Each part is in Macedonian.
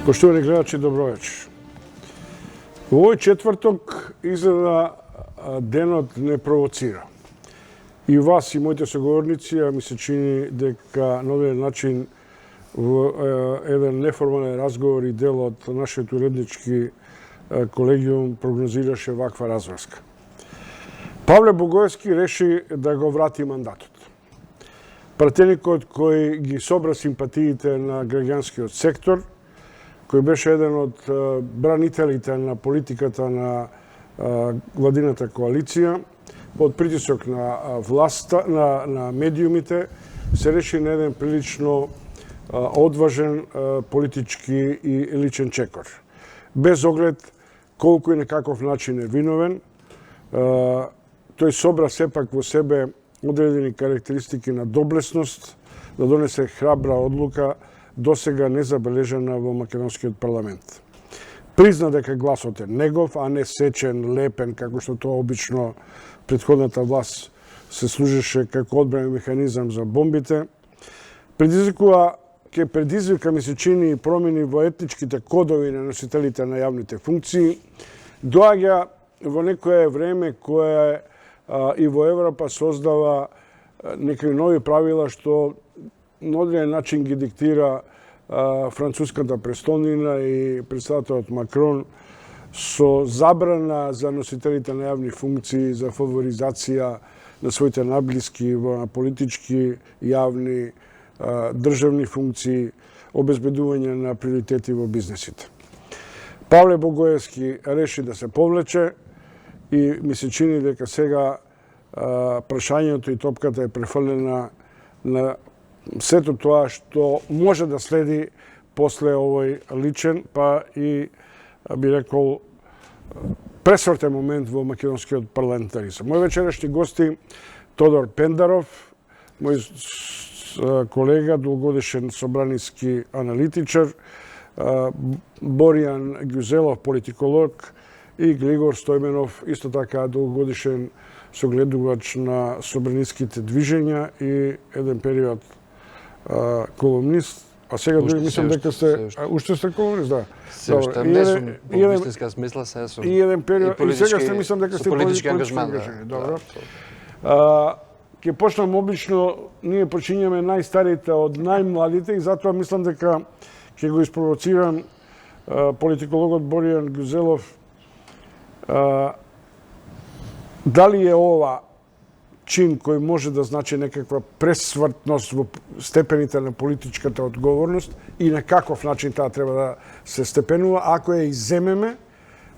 Poštovani gledači, dobroveče. U ovoj četvrtok izgleda denот ne provocira. I vas i mojите sogovornici, a mi se čini дека на овој начин во еден неформален разговор и дел од нашиот уреднички колегиум прогнозираше ваква разврска. Павле Богоевски реши да го врати мандатот. Пратеникот кој ги собра симпатиите на граѓанскиот сектор, кој беше еден од бранителите на политиката на владината коалиција, под притисок на власта, на медиумите, се реши на еден прилично одважен политички и личен чекор. Без оглед колку и на каков начин е виновен, тој собра сепак во себе одредени карактеристики на доблесност, да донесе храбра одлука, досега незабележена во македонскиот парламент. Призна дека гласот е негов, а не сечен, лепен, како што тоа обично претходната власт се служеше како одбранен механизам за бомбите. Ќе предизвика, ми се чини, промени во етничките кодови на носителите на јавните функции. Доаѓа во некое време кое и во Европа создава некои нови правила што на одреден начин ги диктира француската престолнина и председателот Макрон со забрана за носителите на јавни функции за фаворизација на своите наблиски во политички, јавни, државни функции, обезбедување на приоритети во бизнесите. Павле Богоевски реши да се повлече и ми се чини дека сега прашањето и топката е префрлена на сето тоа што може да следи после овој личен, па и, би рекол, пресвртен момент во македонскиот парламентаризам. Мој вечерашни гости Тодор Пендаров, мој колега, долгогодишен собраниски аналитичар, Боријан Ѓузелов, политиколог, и Глигор Стојменов, исто така долгогодишен согледувач на собраниските движења и еден период колумнист, а сега дури мислам дека сте уште сте колумнист, да. Се уште не сум во вистинска смисла, се сум. И еден период и сега сте мислам дека сте политички ангажмент. Добро. Ќе почнам обично, ние почињаме најстарите од најмладите и затоа мислам дека ќе го испровоцирам политикологот Боријан Ѓузелов. Дали е ова чин кој може да значи некаква пресвртност во степените на политичката одговорност и на каков начин таа треба да се степенува, ако ја изземеме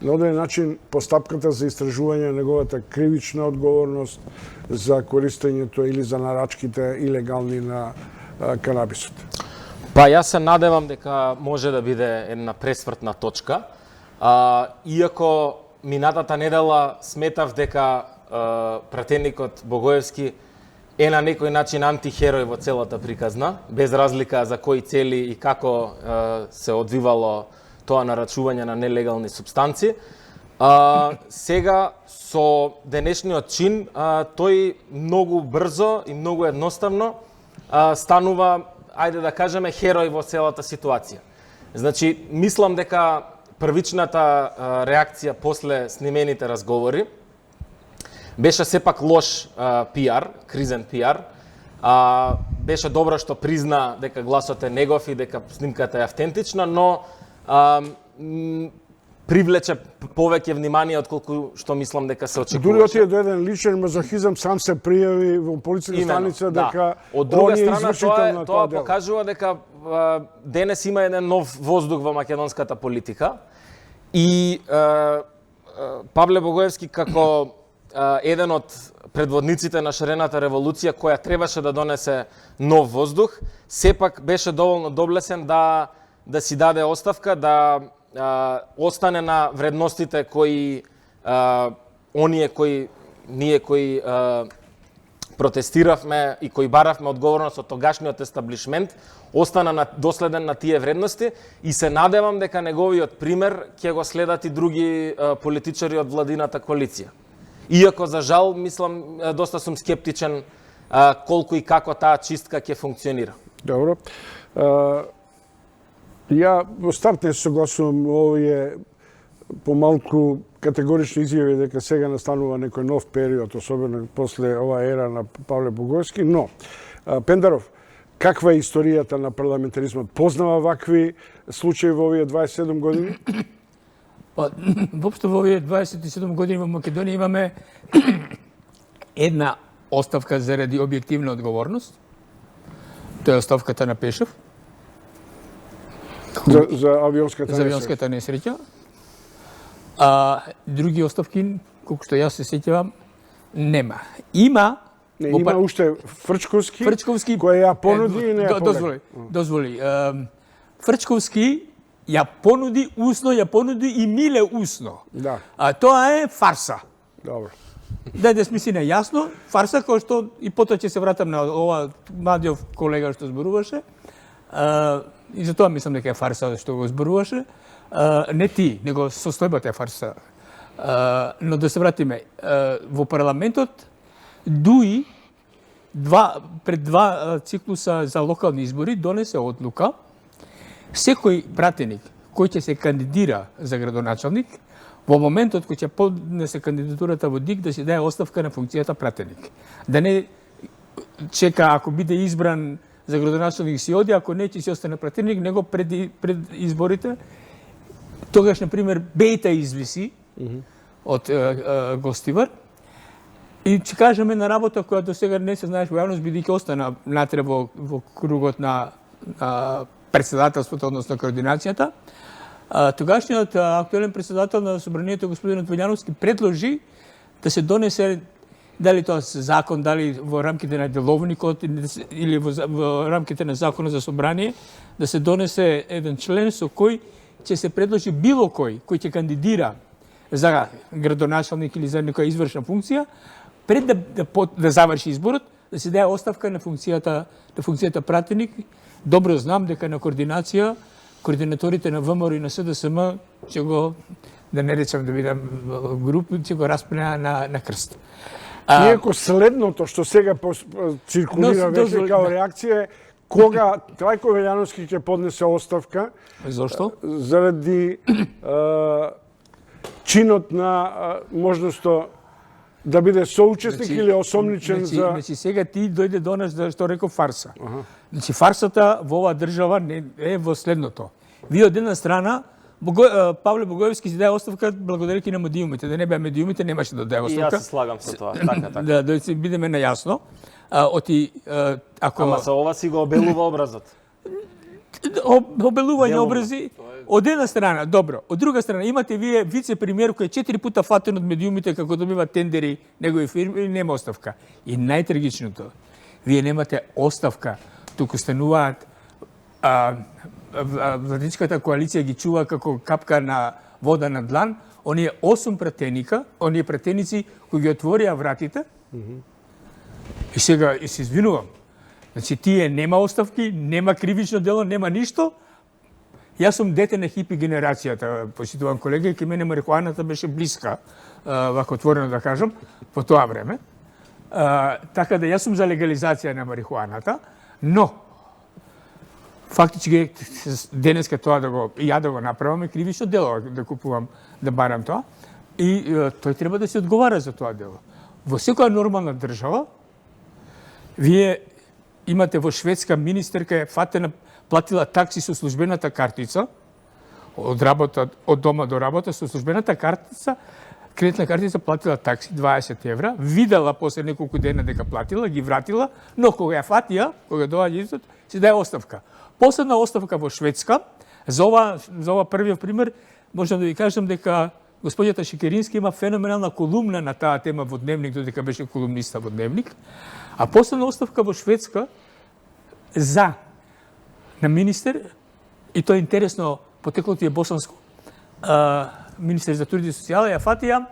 на одреден начин постапката за истражување на неговата кривична одговорност за користењето или за нарачките илегални на канабисот? Па јас се надевам дека може да биде една пресвртна точка, иако минатата недела сметав дека пратеникот Богоевски е на некој начин антихерој во целата приказна, без разлика за кои цели и како се одвивало тоа нарачување на нелегални супстанци. Сега со денешниот чин тој многу брзо и многу едноставно станува, ајде да кажеме, херој во целата ситуација. Значи, мислам дека првичната реакција после снимените разговори беше сепак лош пиар, кризен пиар. Беше добро што призна дека гласот е негов и дека снимката е автентична, но привлече повеќе внимание отколку што мислам дека се очекуваше. Дури отиде до еден личен мазохизам, сам се пријави во полициска станица дека од друга он е страна извршител на тоа дело. покажува дека денес има еден нов воздух во македонската политика и Павле Богоевски како еден од предводниците на шарената револуција која требаше да донесе нов воздух, сепак беше доволно доблесен да си даде оставка, да остане на вредностите кои ние кои протестиравме и кои баравме одговорност од тогашниот естаблишмент, остана доследен на тие вредности и се надевам дека неговиот пример ќе го следат и други политичари од владината коалиција. Иако, за жал, мислам, доста сум скептичен колку и како таа чистка ќе функционира. Добро. Ја во старт не согласувам овие помалку категорични изјави дека сега настанува некој нов период, особено после оваа ера на Павле Богоевски, но Пендаров, каква е историјата на парламентаризмот? Познава вакви случаи во овие 27 години? Па, воопшто во овие 27 години во Македонија имаме една оставка заради објективна одговорност. Тоа е оставката на Пешев. За авионската за авионската несреќа. А други оставки, колку што јас се сеќавам, нема. Има има уште Фрчковски, кој ја понуди и не ја повеќе. Дозволи. Фрчковски ја понуди усно, ја понуди и Миле усно. Да. А тоа е фарса. Добро. Да смисли на јасно, фарса кој што и потоа ќе се вратам на ова младиот колега што зборуваше. И за тоа мислам дека е фарса што го зборуваше. Не ти, него состојбата е фарса. Но да се вратиме. Во парламентот ДУИ пред два циклуса за локални избори донесе одлука секој пратеник кој ќе се кандидира за градоначалник во моментот кој ќе поднесе кандидатурата во ДИК да се даде оставка на функцијата пратеник. Да не чека ако биде избран за градоначалник си оди, ако не ќе си остане пратеник, него пред изборите тогаш на пример Бејта извиси од Гостивар. И ќе кажеме на работа која до сега не се знаеш во јавност, бидејќи остана натре во кругот на председателството, односно координацијата. Тогашниот актуелен председател на собранието господин Вилјановски предложи да се донесе дали тоа закон, дали во рамките на деловникот или во рамките на законот за собрание, да се донесе еден член со кој ќе се предложи било кој ќе кандидира за градоначалник или за некоја извршна функција, пред да заврши изборот, да се даде оставка на функцијата пратеник. Добро знам дека на координација координаторите на ВМРО и на СДСМ ќе го, да не речам да бидам групи, ќе го распнеа на крст. Иако следното што сега циркулира веќе као реакција е кога Трајко Велјановски ќе поднесе оставка. Зошто? Заради чинот на можноста да биде соучесник или осомничен за... Значи сега ти дојде до нас да што реков фарса. Значи фарсата во оваа држава не е во следното. Вие од една страна Павле Богоевски си даде оставка благодарејќи на медиумите. Да не беа медиумите, немаше да даде оставка. И јас се слагам со тоа. Така. Да се бидеме најасно. Ама со ова си го обелува образот. Обелување образи од една страна, добро. Од друга страна имате вие вице-премиер кој е 4 пута фатен од медиумите како добива тендери негови фирми и нема оставка. И најтрагичното, вие немате оставка, туку стануваат владичката коалиција ги чува како капка на вода на длан, оние 8 пратеника, оние пратеници кои ги отворија вратите. И сега се извинувам. Значи тие нема оставки, нема кривично дело, нема ништо. Јас сум дете на хипи генерацијата, почитувам колега, и кај мене марихуаната беше блиска, вако отворено да кажам, по тоа време. Така да јас сум за легализација на марихуаната, но фактички денеска тоа ја да го направам е кривично дело, да купувам, да барам тоа. И тој треба да се одговара за тоа дело. Во секоја нормална држава, вие имате во Шведска министерка е фатена, платила такси со службената картица, од дома до работа со службената картица, кредитна картица платила такси 20 евра, видела после неколку дена дека платила, ги вратила, но кога ја фатија, кога доаѓа истот, си даде оставка. Последна оставка во Шведска, за ова првиот пример, можам да ви кажам дека господјата Шикерински има феноменална колумна на таа тема во Дневник, додека беше колумниста во Дневник. А последна оставка во Шведска на министер, и тоа е интересно, потеклото е босанско, министер за труд и социјала, ја фатија,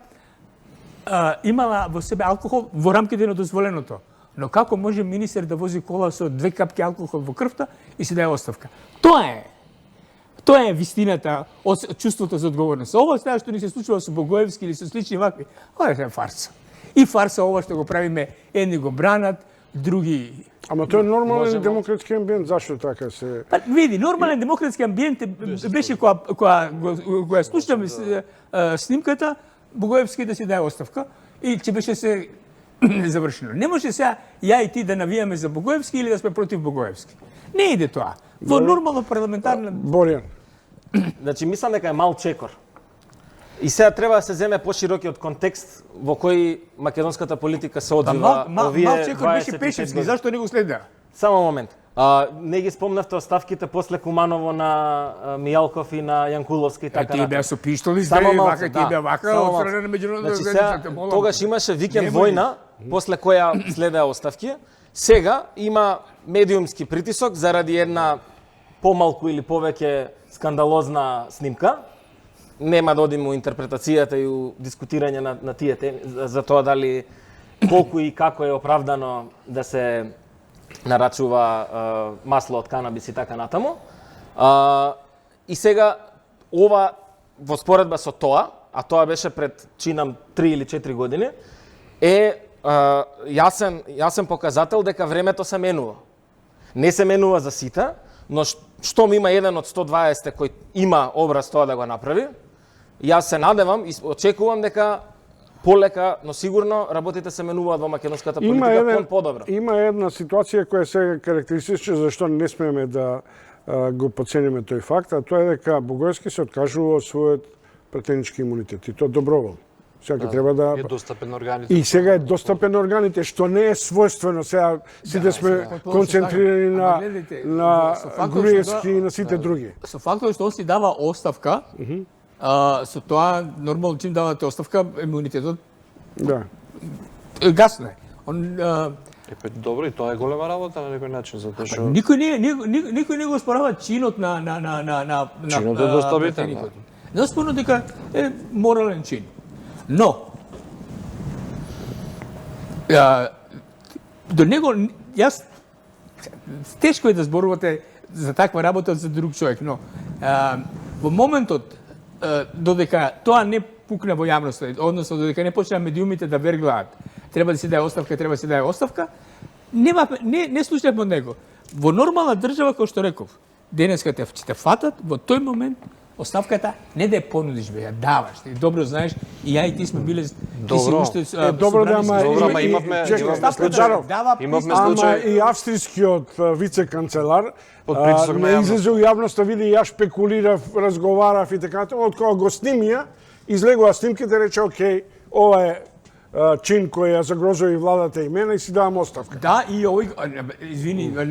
имала во себе алкохол во рамките на дозволеното. Но како може министер да вози кола со 2 капки алкохол во крвта и си даде оставка? Тоа е вистината од чувството за одговорност. Ова што ни се случува со Богоевски или со слични вакви, ова е фарса. И фарса ова што го правиме, едни го бранат, други. Ама тоа е нормален Можемо. демократски амбиент, зашто така се... Па види, нормален демократски амбиент беше кога слушаме снимката, Богоевски да си даде оставка и че беше се завршено. Не може сега ја и ти да навијаме за Богоевски или да сме против Богоевски. Не иде тоа. Во нормално парламентарна... Боријан. Значи, мислам дека е мал чекор. И сега треба да се земе поширокиот контекст во кој македонската политика се одвива овие Мал чекор беше 25 Пешевски, години. зашто не го следеа? Само момент. Не ги спомнавте оставките после Куманово на Мијалков и на Јанкуловски и така Тие беа со пиштоли, Само вака, малце, тие беа вака, само од малце. страна на меѓународната Значи, сега, заедница, молам. тогаш имаше викенд Немој војна, после која следеа оставки. Сега има медиумски притисок заради една помалку или повеќе скандалозна снимка. Нема да одиме у интерпретацијата и у дискутирање на тие теми, за тоа дали колку и како е оправдано да се нарачува масло од канабис и така натаму. И сега ова во споредба со тоа, а тоа беше пред чинам 3 или 4 години, е јасен показател дека времето се менува. Не се менува за сите, но штом има еден од 120 кој има образ тоа да го направи, јас се надевам и очекувам дека полека, но сигурно работите се менуваат во македонската политика кон подобро. Има една ситуација која се карактеристична зашто не смееме да го подцениме тој факт, а тоа е дека Богоевски се откажува од својот пратенички имунитет и тоа доброволно. Сега треба да Е достапен органите. И сега е достапен на органите, што не е својствено. Сега сите сме концентрирани на Груевски и на сите други. Со фактот што он си дава оставка, со тоа нормално чим давате оставка, имунитетот Да. гасно е. Он Добро, и тоа е голема работа на некој начин, затоа што никој не го спорава чинот на Чинот е доста битен, пратеникот. Неспорно дека е морален чин. Но до него јас тешко е да зборувате за таква работа за друг човек, но во моментот додека тоа не пукне во јавноста, односно додека не почнаа медиумите да верглаат, треба да се даде оставка, не слушнавме од него. Во нормална држава, кој што реков, денеска ќе те фатат, во тој момент оставката не да ја понудиш, бе, ја даваш. Ти добро знаеш, и ја и ти сме биле... Добро. Добро да, ама имавме случај. Имавме Ама случај и австрискиот вице-канцелар Под притисок на не јавноста. излезе у јавноста, види, ја шпекулирав, разговарав и така натаму, од кога го снимија, излегува снимките, рече, окей, ова е чин кој ја загрозува и владата и мене и си давам оставка. Да, и овој, извини, да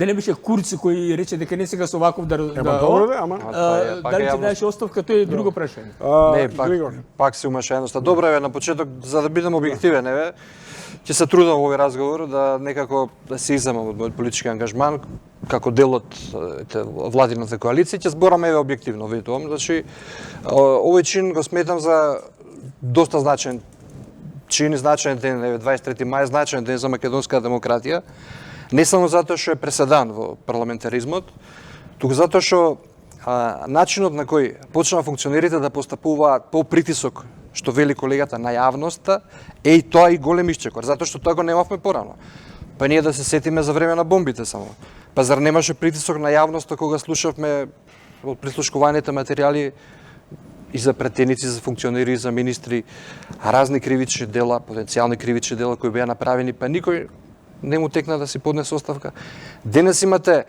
не беше Курц кој рече дека не сега со оваков да... Добро да, ама... Дали ќе даеш оставка, тоа е друго прашање. Не, Григор. пак се умаша едноста. Добро е на почеток, за да бидам објективен, еве, ќе се трудам во овој разговор да некако да се изземам од мојот политички ангажман како дел од владината коалиција, ќе зборам еве објективно, ветувам, значи овој чин го сметам за доста значаен чин, значаен ден, еве 23 мај, значаен ден за македонската демократија, не само затоа што е преседан во парламентаризмот, туку затоа што начинот на кој почнаа функционерите да постапуваат по притисок, што вели колегата, на јавноста, е и тоа и голем исчекор, затоа што тоа го немавме порано. Па ние да се сетиме за време на бомбите само. Па зар немаше притисок на јавноста кога слушавме од прислушкуваните материјали и за претеници, за функционери, за министри, разни кривични дела, потенцијални кривични дела кои беа направени, па никој не му текна да си поднесе оставка. Денес имате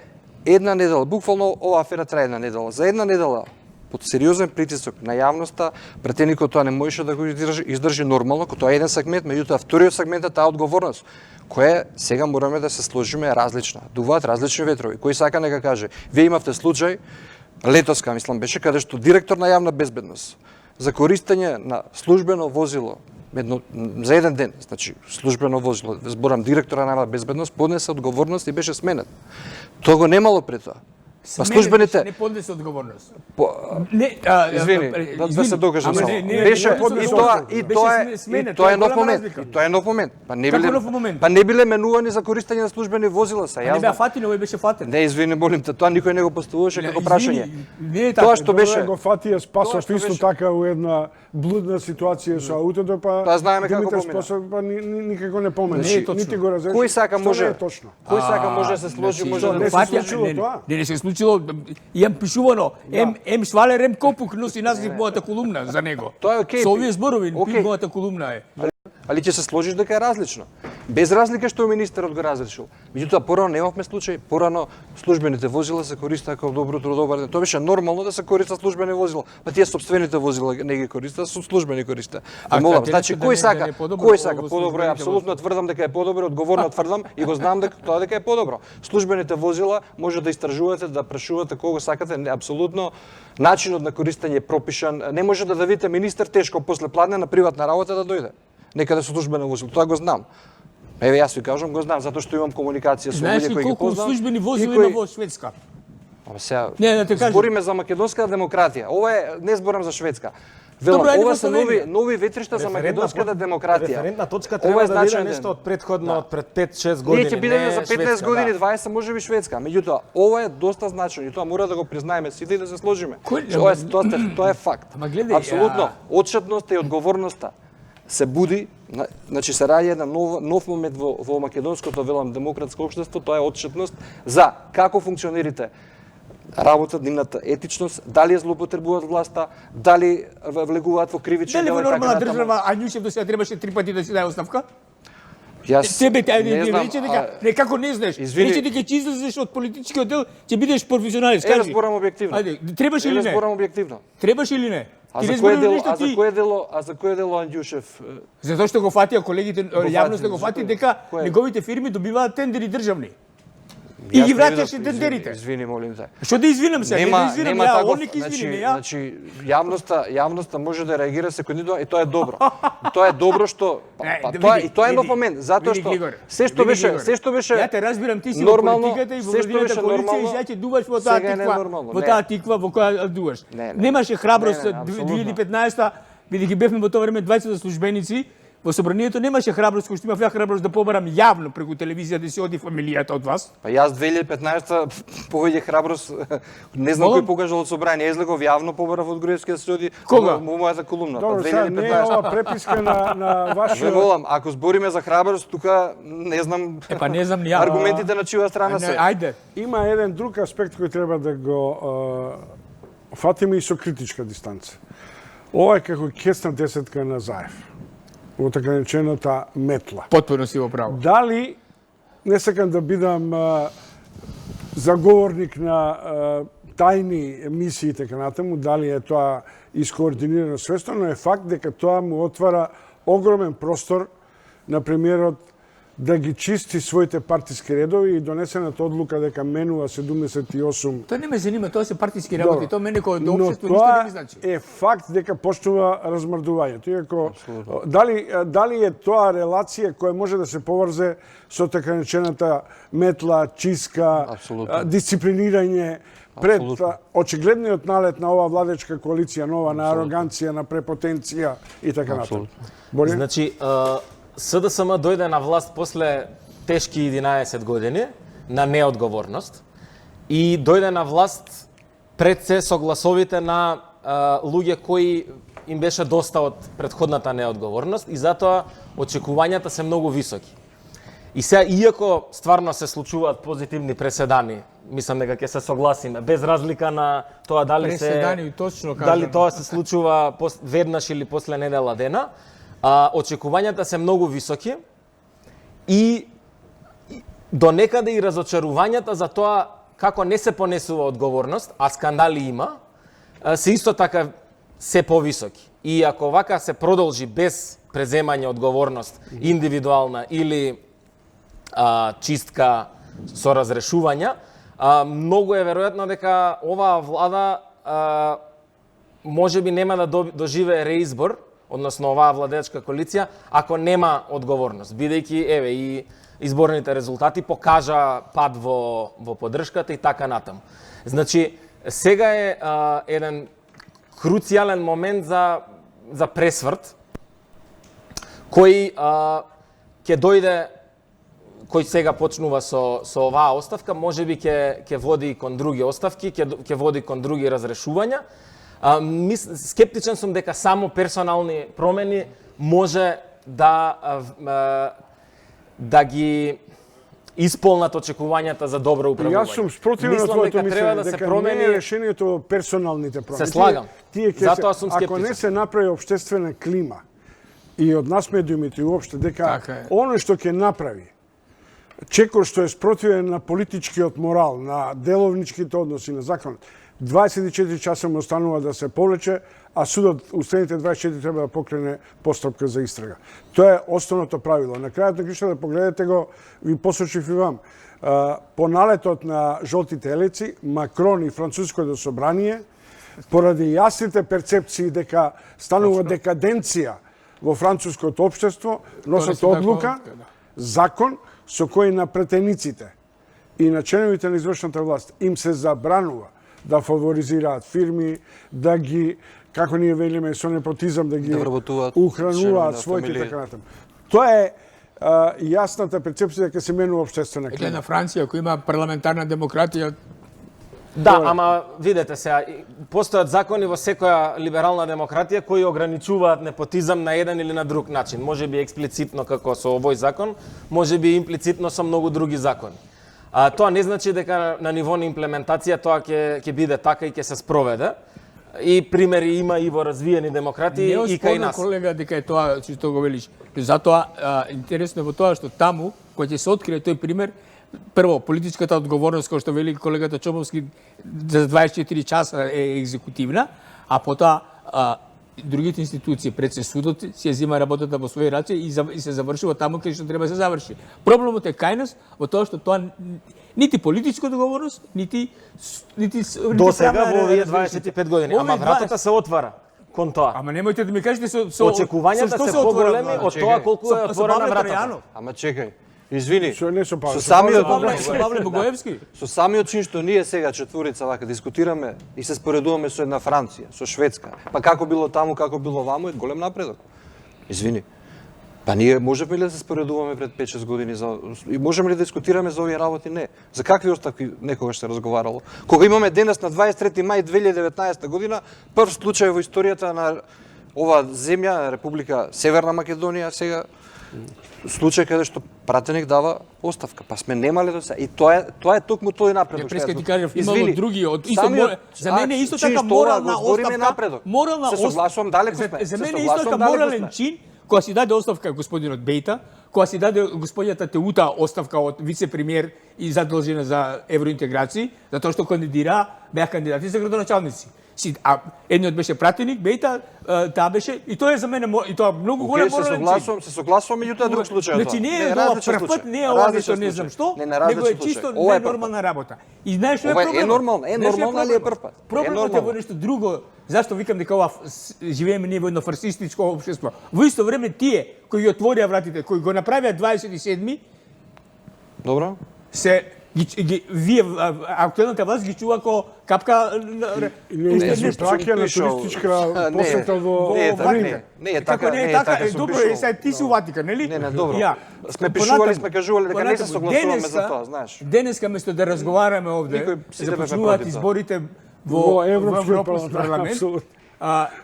една недела, буквално ова афера трае една недела. За една недела, под сериозен притисок на јавноста, претеникот тоа не можеше да го издржи нормално, кој тоа е еден сегмент, меѓутоа вториот сегмент е таа одговорност, која сега мораме да се сложиме различна. Дуваат различни ветрови. Кој сака нека каже, вие имавте случај летоска, мислам, беше каде што директор на јавна безбедност за користење на службено возило за еден ден, значи службено возило, зборам директора на јавна безбедност, поднесе одговорност и беше сменет. Тоа го немало пред тоа. Па службените не поднесе одговорност. Не, извини, да се докажам само. Беше и тоа е нов момент. И тоа е нов момент. Па не биле нов момент? Па не биле менувани за користење на службени возила, са Не беа фатени, овој беше фатен. Не, извини, молим те, тоа никој не го поставуваше како прашање. Не е Тоа така. што беше го фатија Спасов што исто беше- така у една блудна ситуација со аутото, па Тоа знаеме како Димитар помина. Спасов па никако не помена. Не е точно. Нити го разреши. Кој сака Што може? не е точно. Кој сака може да се сложи, може да не не се се случило тоа? Не се случило. Имам пишувано. Ем Швалер, ем Копук носи наслив мојата колумна за него. Тоа е окей. Со овие зборови, Окей. мојата колумна е. Али ќе се сложиш дека е различно. Без разлика што министерот го разрешил. Меѓутоа порано немавме случај, порано службените возила се користеа како добро утро, добар ден. Тоа беше нормално да се користат службени возила. Па тие собствените возила не ги користеа, со службени користеа. Молам, значи да кој не- сака? да не е подобро Кој сака во подобро? Е, службените апсолутно тврдам дека е подобро, одговорно тврдам и го знам дека тоа дека е подобро. Службените возила може да истражувате, да прашувате кого сакате, не, апсолутно начинот на користење е пропишан. Не може да видите министер тешко после пладне на приватна работа да дојде. Некаде со службено возило, тоа го знам. Еве јас ви кажам, го знам затоа што имам комуникација со Знаеш луѓе ли кои ги колку познавам. службени и возила кои- има во Шведска? Ама сега, Не, да те кажам. збориме за македонска демократија. Ова е, не зборам за Шведска. Велам, Добро, ајде ова во се Словенија. нови ветришта за македонската демократија. Референтна точка Ова треба е да биде значаен нешто ден. од предходно, од пред 5-6 години. Ние ќе бидеме не за 15 Шведска, години, да. 20 може би Шведска. Меѓутоа, ова е доста значено и тоа мора да го признаеме сите и да се сложиме. Кој- Тоа е факт. Ама гледај, Апсолутно. Отчетноста и одговорноста се буди, значи се раѓа еден нов момент во македонското, велам, демократско општество, тоа е отчетност за како функционерите работат, нивната етичност, дали ја злоупотребуваат власта, дали влегуваат во кривични Дали дела во и така нормална натаму. држава Ањушев до сега требаше 3 пати да си даде оставка? Јас Тебе тај не не знам, рече дека некако не знаеш. извини. Рече дека ќе излезеш од политичкиот дел, ќе бидеш професионалист. Е, разборам објективно. Ајде, требаш или не? Разборам објективно. Требаш или не? А Ти за не кое зборуваш дело, ништо, ти. за кое дело Андјушев? Затоа што го фатија колегите, јавноста го фати, фати за дека кој? неговите фирми добиваат тендери државни. И ги враќаше тендерите. Извини, молим те. Што да извинам се, не да извинам, ја, таков, он нека извини, не ја. Значи, јавноста може да реагира секојдневно и тоа е добро. Тоа е добро што Да тоа види, и тоа е нов види, момент, затоа види, што Глигоре, се што види, Глигоре. беше Ја те разбирам, ти си нормално, во политиката и во се што владината беше коалиција и нормално, сега ќе дуваш во таа сега не е тиква, нормално, во не. таа тиква во која дуваш. Не. Немаше храброст Не, апсолутно. 2015-та, бидејќи бевме во тоа време двајцата службеници, во собранието немаше храброст кој што имав ја храброст да побарам јавно преку телевизија да се оди фамилијата од вас. Па јас 2015-та повеќе храброст, не знам Молам? кој покажал од собрание, излегов јавно побарав од Груевскиот студио Кога? во мојата колумна, па Добро, сега не е 2015-та. ова преписка на Ве вашиот волам, ако збориме за храброст, тука не знам Па не знам ни ја. аргументите на чија страна се. Ајде. Има еден друг аспект кој треба да го фатиме и со критичка дистанца. Ова е како кесна десетка на Заев, во така наречената метла. Потпуно си во право. Дали, не сакам да бидам заговорник на тајни емисии и така натаму, дали е тоа искоординирано свесно, но е факт дека тоа му отвара огромен простор на премиерот да ги чисти своите партиски редови и донесената одлука дека менува 78. Тоа не ме занима, тоа се партиски работи, тоа мене кој до Но општество ништо не тоа ми значи. е факт дека почнува размрдувањето. Иако дали е тоа релација која може да се поврзе со така наречената метла, чистка, Апсолутно. дисциплинирање пред Апсолутно. очигледниот налет на оваа владечка коалиција нова, на ароганција, на препотенција и така натаму. Боре? Значи, СДСМ дојде на власт после тешки 11 години на неодговорност и дојде на власт пред се со гласовите на луѓе кои им беше доста од предходната неодговорност и затоа очекувањата се многу високи. И сега, иако стварно се случуваат позитивни преседани, мислам дека ќе се согласиме, без разлика на тоа дали Преседани, точно кажано. дали тоа се случува веднаш или после недела дена, очекувањата се многу високи и до некаде и разочарувањата за тоа како не се понесува одговорност, а скандали има, се исто така се повисоки. И ако вака се продолжи без преземање одговорност индивидуална или чистка со разрешувања, многу е веројатно дека оваа влада може би нема да доживее реизбор, односно оваа владеачка коалиција, ако нема одговорност, бидејќи еве и изборните резултати покажа пад во поддршката и така натаму. Значи, сега е еден круцијален момент за пресврт, кој ќе дојде, кој сега почнува со оваа оставка, можеби ќе води кон други оставки, ќе води кон други разрешувања. Скептичен сум дека само персонални промени може да ги исполнат очекувањата за добро управување. Јас сум спротивен на твоето мислење, дека не е решението персоналните промени. Се слагам. Затоа сум скептичен. Ако не се направи општествена клима и од нас медиумите и уопште, дека оно што ќе направи Чекор што е спротивен на политичкиот морал, на деловничките односи, на законот, 24 часа му останува да се повлече, а судот устените 24 треба да покрене постапка за истрага. Тоа е основното правило. На крајот на кришта да погледате го, ви посочив и вам. По налетот на жолтите елеци, Макрон и Француското собрание, поради јасните перцепции дека станува декаденција во француското општество, носат одлука, закон, со кој на претениците и на членовите на извршната власт им се забранува да фаворизираат фирми, да ги, како ние велиме, со непотизам, да ги ухрануваат своите така натаму. Тоа е јасната перцепција дека се менува општествена клима. Гледа Франција, кој има парламентарна демократија. Да, ама видете сега, постојат закони во секоја либерална демократија кои ограничуваат непотизам на еден или на друг начин. Може би експлицитно како со овој закон, може би имплицитно со многу други закони. Тоа не значи дека на ниво на имплементација тоа ќе биде така и ќе се спроведе. И примери има и во развиени демократии и кај нас. Не колега дека е тоа што го велиш. Затоа интересно е во тоа што таму кога ќе се открие тој пример, прво политичката одговорност кој што вели колегата Чобовски за 24 часа е екзекутивна, а потоа другите институции пред се судот си ја зема работата во своји раце и се завршува таму кај што треба да се заврши. Проблемот е кај нас во тоа што тоа нити политичка одговорност, нити до сега во овие 25 години, ама вратата се отвара кон тоа. Ама немојте да ми кажете со очекувањата се поголеми од тоа колку е отворена вратата. Ама чекај. Извини, со Павле Богоевски. Со самиот чин што ние сега четворица вака дискутираме и се споредуваме со една Франција, со Шведска, па како било таму, како било ваму, е голем напредок. Извини. Па ние можеме ли да се споредуваме пред 5-6 години и можеме ли да дискутираме за овие работи? Не. За какви оставки некогаш се разговарало? Кога имаме денес на 23 мај 2019 година, прв случај во историјата на ова земја, Република Северна Македонија, сега случај каде што пратеник дава оставка. Па сме немале до сега. И тоа е токму тој напредок. Преска ти кажав, имало други од за мене исто така морална оставка. Морална оставка. Се согласувам, далеку сме. За мене исто така морален чин кога си даде оставка господинот Бејта, кога си даде господината Теута оставка од вице-премиер и задолжена за евроинтеграции, затоа што кандидира, беа кандидати за градоначалници. Едниот беше пратеник, Бејта, таа беше, и тоа е за мене, и тоа многу голем морален чин. Се согласувам, меѓутоа друг случај. Значи не е ова првпат, не е ова нешто не знам што, него е чисто ненормална работа. И знаеш што е проблемот? Е нормално, али е првпат. Проблемот е во нешто друго. Зашто викам дека ова живееме ние во едно фарсистичко општество. Во исто време тие кои ги отворија вратите, кои го направија 27-ми, добро, се вие актуелната власт ги чува ко капка не се праќа на туристичка посета во Рим. Не е така, не е така. Добро, сега ти си Ватикан, нели? Не, добро. Сме пишували, сме кажували дека не се согласуваме за тоа, знаеш. Денеска место да разговараме овде, започнуваат изборите во Европскиот парламент,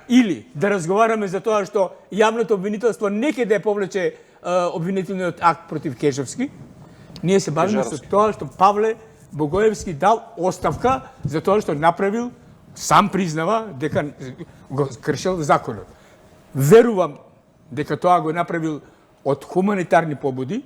или да разговараме за тоа што јавното обвинителство некаде да повлече обвинителниот акт против Кежевски. Ние се бавиме со тоа што Павле Богоевски дал оставка за тоа што направил, сам признава дека го кршил законот. Верувам дека тоа го направил од хуманитарни побуди,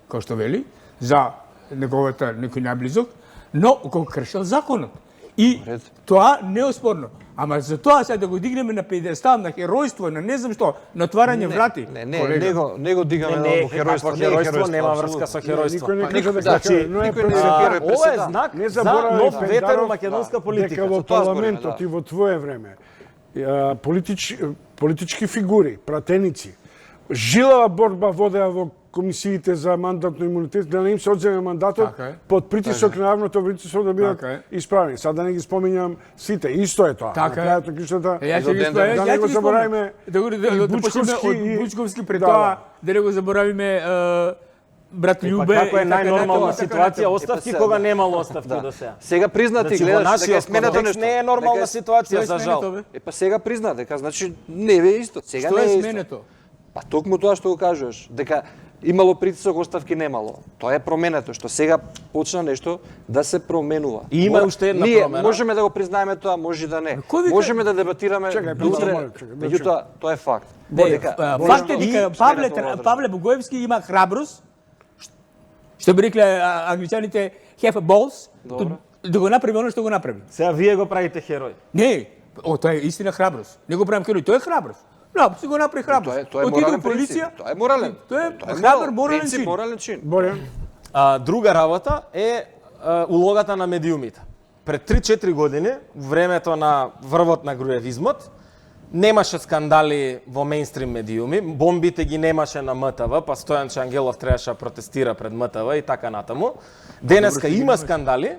како што вели, за неговата некој најблизок, но го кршил законот. И тоа не е оспорно. Ама за тоа сега да го дигнеме на педестал, на херојство, на не знам што, на отварање врати. Не го дигаме на херојство. Херојство нема врска со херојство. Никој не кажа дека ова е знак за нов ветер у македонска политика. Дека во парламентот и во твое време политички фигури, пратеници, жилава борба водеа во комисиите за мандатно имунитет, да не им се одземе мандатот Така е. под притисок на јавното притисок да бидат Така е. исправени. Сад да не ги споминјам сите, исто е тоа. Така е. На крајот на кришната, Ја ќе ги Да да не го заборавиме да почнеме Бучковски од и- Бучковски пред Да, тоа, да не го заборавиме брат Па Љубе. како е и така најнормална натаму, така ситуација, натаму. оставки сега, кога да. немало оставки Да. до сега. Сега призна ти Значи, во гледаш дека е нашиот сменето контекст нешто. не е нормална Дека Што ситуација, е за сменето, жал. бе? Па сега призна дека значи не е исто. Сега Што не е е исто. сменето? Па токму тоа што го кажуваш, дека имало притисок, оставки немало. Тоа е променето, што сега почна нешто да се променува. И има уште една Ние промена. можеме да го признаеме тоа, може и да не. кој вика- Можеме да дебатираме Чекај, утре, чекај, меѓутоа тоа е факт. Факт е дека Павле Богоевски има храброст, што би рекле англичаните have a balls, Добро. да го направи оно што го направи. Сега вие го правите херој. Не, тоа е истина храброст. Не го правим херој, тоа е храброст. Да, си го направи храброст. Тоа е Отиде морален у полиција. принцип. Тоа е морален. Тоа е Тоа храбар морален принцип, чин. морален чин. Борјан, Друга работа е улогата на медиумите. Пред 3-4 години, во времето на врвот на груевизмот, немаше скандали во мејнстрим медиуми, бомбите ги немаше на МТВ, па Стојан Ангелов требаше да протестира пред МТВ и така натаму. Денеска има скандали,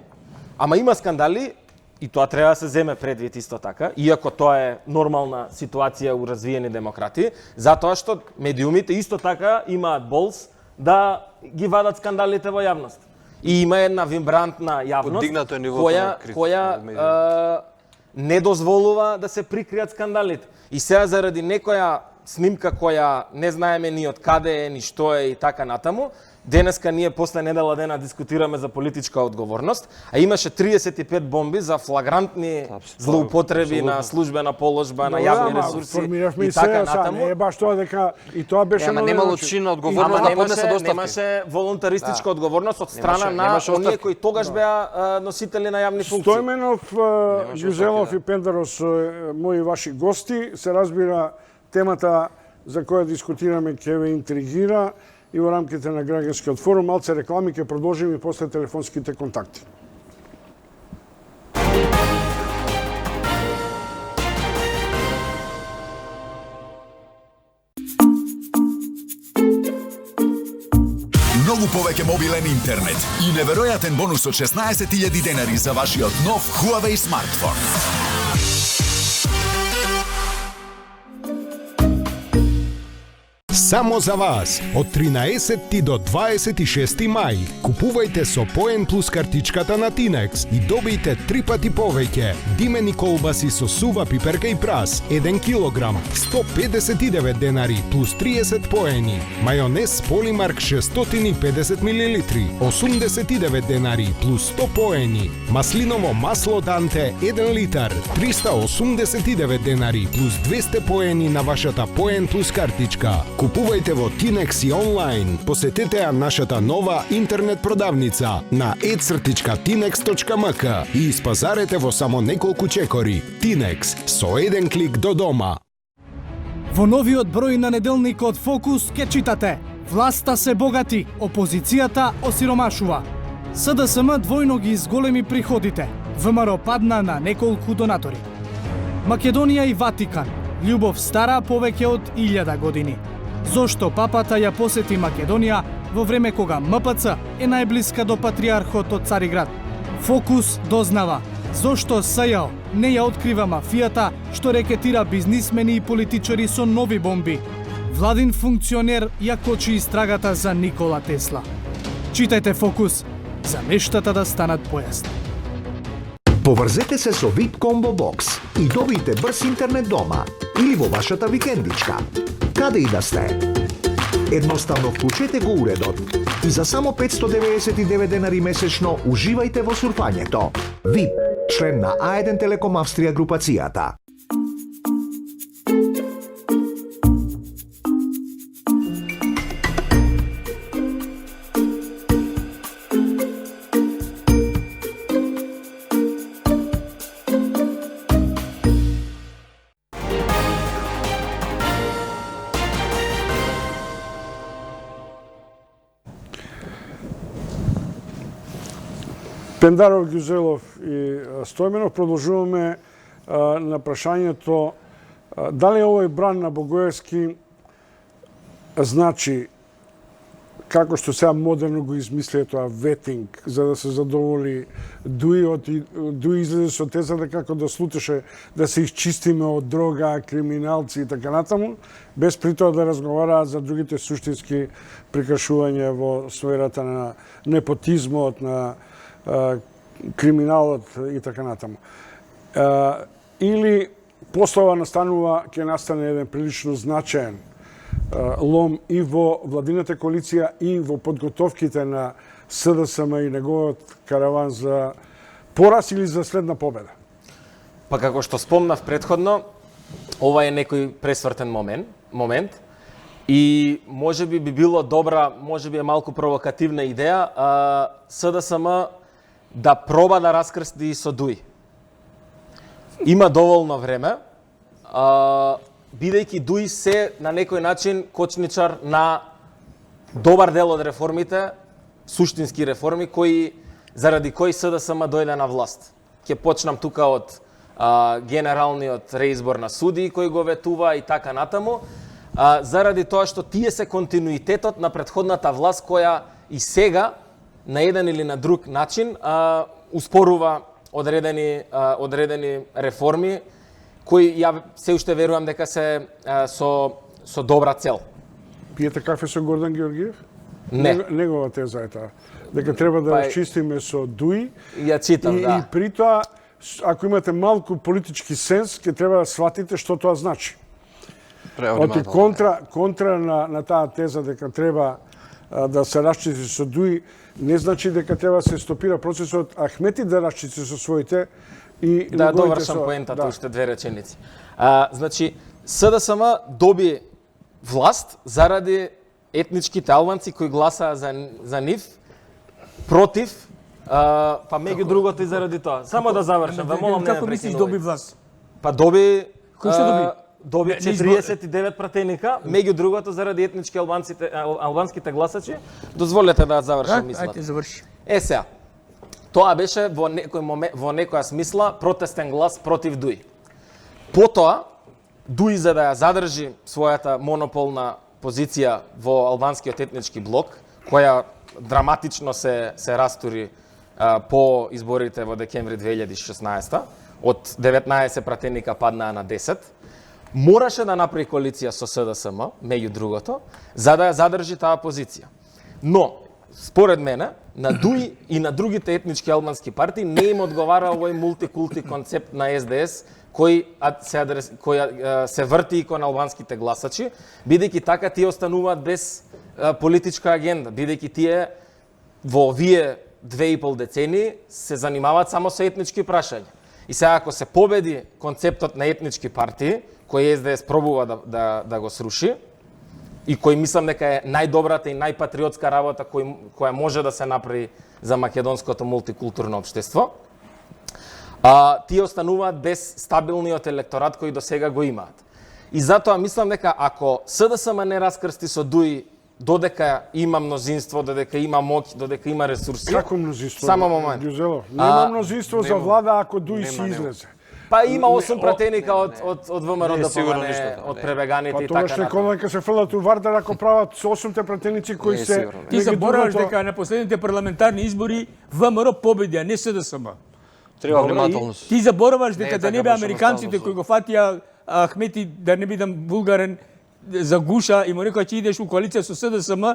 ама има скандали и тоа треба да се земе предвид исто така, иако тоа е нормална ситуација у развиени демократи, затоа што медиумите исто така имаат болс да ги вадат скандалите во јавност. И има една вибрантна јавност Подигнато е нивото на критика која во медиумите. не дозволува да се прикријат скандалите. И сега заради некоја снимка која не знаеме ни од каде е, ни што е и така натаму, денеска ние после недела дена дискутираме за политичка одговорност, а имаше 35 бомби за флагрантни злоупотреби на службена положба, на јавни ресурси формиравме и и така се, сега натаму. не е баш тоа дека и тоа беше Ама на немало начин. чин на Ама одговорност да поднесе доставки. немаше волонтаристичка одговорност од страна на немаше оние оставки. кои тогаш беа носители на јавни функции. Стојменов, Ѓузелов и Пендарос, мои ваши гости, се разбира темата за која дискутираме ќе ве интригира и во рамките на граѓанскиот форум. Малце реклами ќе продолжиме и после телефонските контакти. Многу повеќе мобилен интернет и неверојатен бонус од 16.000 денари за вашиот нов Huawei смартфон. Само за вас, од 13 до 26 мај, купувајте со Поен Плюс картичката на Тинекс и добијте 3 пати повеќе димени колбаси со сува пиперка и прас, 1 килограм, 159 денари плюс 30 поени, мајонез Полимарк 650 милилитри, 89 денари плюс 100 поени, маслиново масло Данте 1 литар, 389 денари плюс 200 поени на вашата Поен Плюс картичка. Купувајте во Тинекс и онлайн. Посетете ја нашата нова интернет продавница на e-tinex.mk и испазарете во само неколку чекори. Тинекс, со еден клик до дома. Во новиот број на неделникот Фокус ке читате: власта се богати, опозицијата осиромашува. СДСМ двојно ги изголеми приходите. ВМРО падна на неколку донатори. Македонија и Ватикан. Љубов стара повеќе од 1000 години. Зошто папата ја посети Македонија во време кога МПЦ е најблиска до патриархот од Цариград? Фокус дознава зошто СЈО не ја открива мафијата што рекетира бизнисмени и политичари со нови бомби. Владин функционер ја кочи истрагата за Никола Тесла. Читајте Фокус за нештата да станат појасни. Поврзете се со VIP Combo Box и добијте брз интернет дома или во вашата викендичка. Каде и да сте. Едноставно вклучете го уредот и за само 599 денари месечно уживајте во сурфањето. VIP, член на A1 Телеком Австрија групацијата. Пендаров, Ѓузелов и Стојменов, продолжуваме на прашањето дали овој бран на Богоевски значи како што сега модерно го измислија тоа ветинг, за да се задоволи Дуи, Дуи излезе со тезата како да слутеше да се изчистиме од дрога, криминалци и така натаму, без при тоа да разговараат за другите суштински прекршувања во сферата на непотизмот, на криминалот и така натаму. Или послова настанува, ќе настане еден прилично значаен лом и во владината коалиција и во подготовките на СДСМ и неговиот караван за пораз или за следна победа? Па како што спомнав предходно, ова е некој пресвртен момент и можеби би било добра, можеби е малку провокативна идеја, СДСМ да проба да раскрсти и со Дуи. Има доволно време, бидејќи Дуи се на некој начин кочничар на добар дел од реформите, суштински реформи, заради кои СДСМ дојде на власт. Ќе почнам тука од генералниот реизбор на суди кој го ветува и така натаму, заради тоа што тие се континуитетот на претходната власт која и сега на еден или на друг начин успорува одредени реформи кои ја се уште верувам дека се со добра цел. Пиете кафе со Гордан Георгиев? Не. Негова теза е таа. Дека треба да чистиме со Дуи. Ја читам, да. И при тоа, ако имате малку политички сенс, ќе треба да сватите што тоа значи. Оти контра на таа теза дека треба да се расчисти со Дуи, не значи дека треба да се стопира процесот Ахмети да расчисти со своите и да довршам поентата уште две реченици. Значи, СДСМ доби власт заради етничките албанци кои гласаа за нив против, па меѓу другото и заради тоа. Само да завршам, ве молам не ме Како мислиш доби власт? Па доби Кој што доби? Доби 49 пратеника, меѓу другото заради етнички албанските гласачи. Дозволете да завршам мислата. Ајде заврши. Сега. Тоа беше во некоја смисла протестен глас против Дуи. Потоа Дуи, за да ја задржи својата монополна позиција во албанскиот етнички блок, која драматично се растури по изборите во декември 2016, од 19 пратеника паднаа на 10, мораше да направи коалиција со СДСМ, меѓу другото, за да ја задржи таа позиција. Но, според мене, на Дуи и на другите етнички албански партии не им одговара овој мултикулти концепт на СДС кој се врти и кон албанските гласачи, бидејќи така тие остануваат без политичка агенда, бидејќи тие во овие 2,5 децении се занимаваат само со етнички прашања. И сега ако се победи концептот на етнички партии, кој СДС пробува да го сруши, и кој мислам дека е најдобрата и најпатриотска работа која може да се направи за македонското мултикултурно општество, тие остануваат без стабилниот електорат кој до сега го имаат. И затоа мислам дека ако СДСМ не раскрсти со Дуи додека има мнозинство, додека има моќ, додека има ресурси. Како мнозинство? Само момент. Дюзело, нема мнозинство за влада ако Дуи си излезе. Па има 8 пратеника од ВМРО ДПМН, од пребеганите и така натаму. Тоа што дека се фрлат у Вардар ако прават со 8 пратеници кои се... Ти забораваш дека на последните парламентарни избори ВМРО победи, а не СДСМ. Треба внимателност. Ти забораваш дека да не бе американците кои го фатија Ахмети, да не бидам вулгарен, за гуша и му рекоа ќе идеш у коалиција со СДСМ,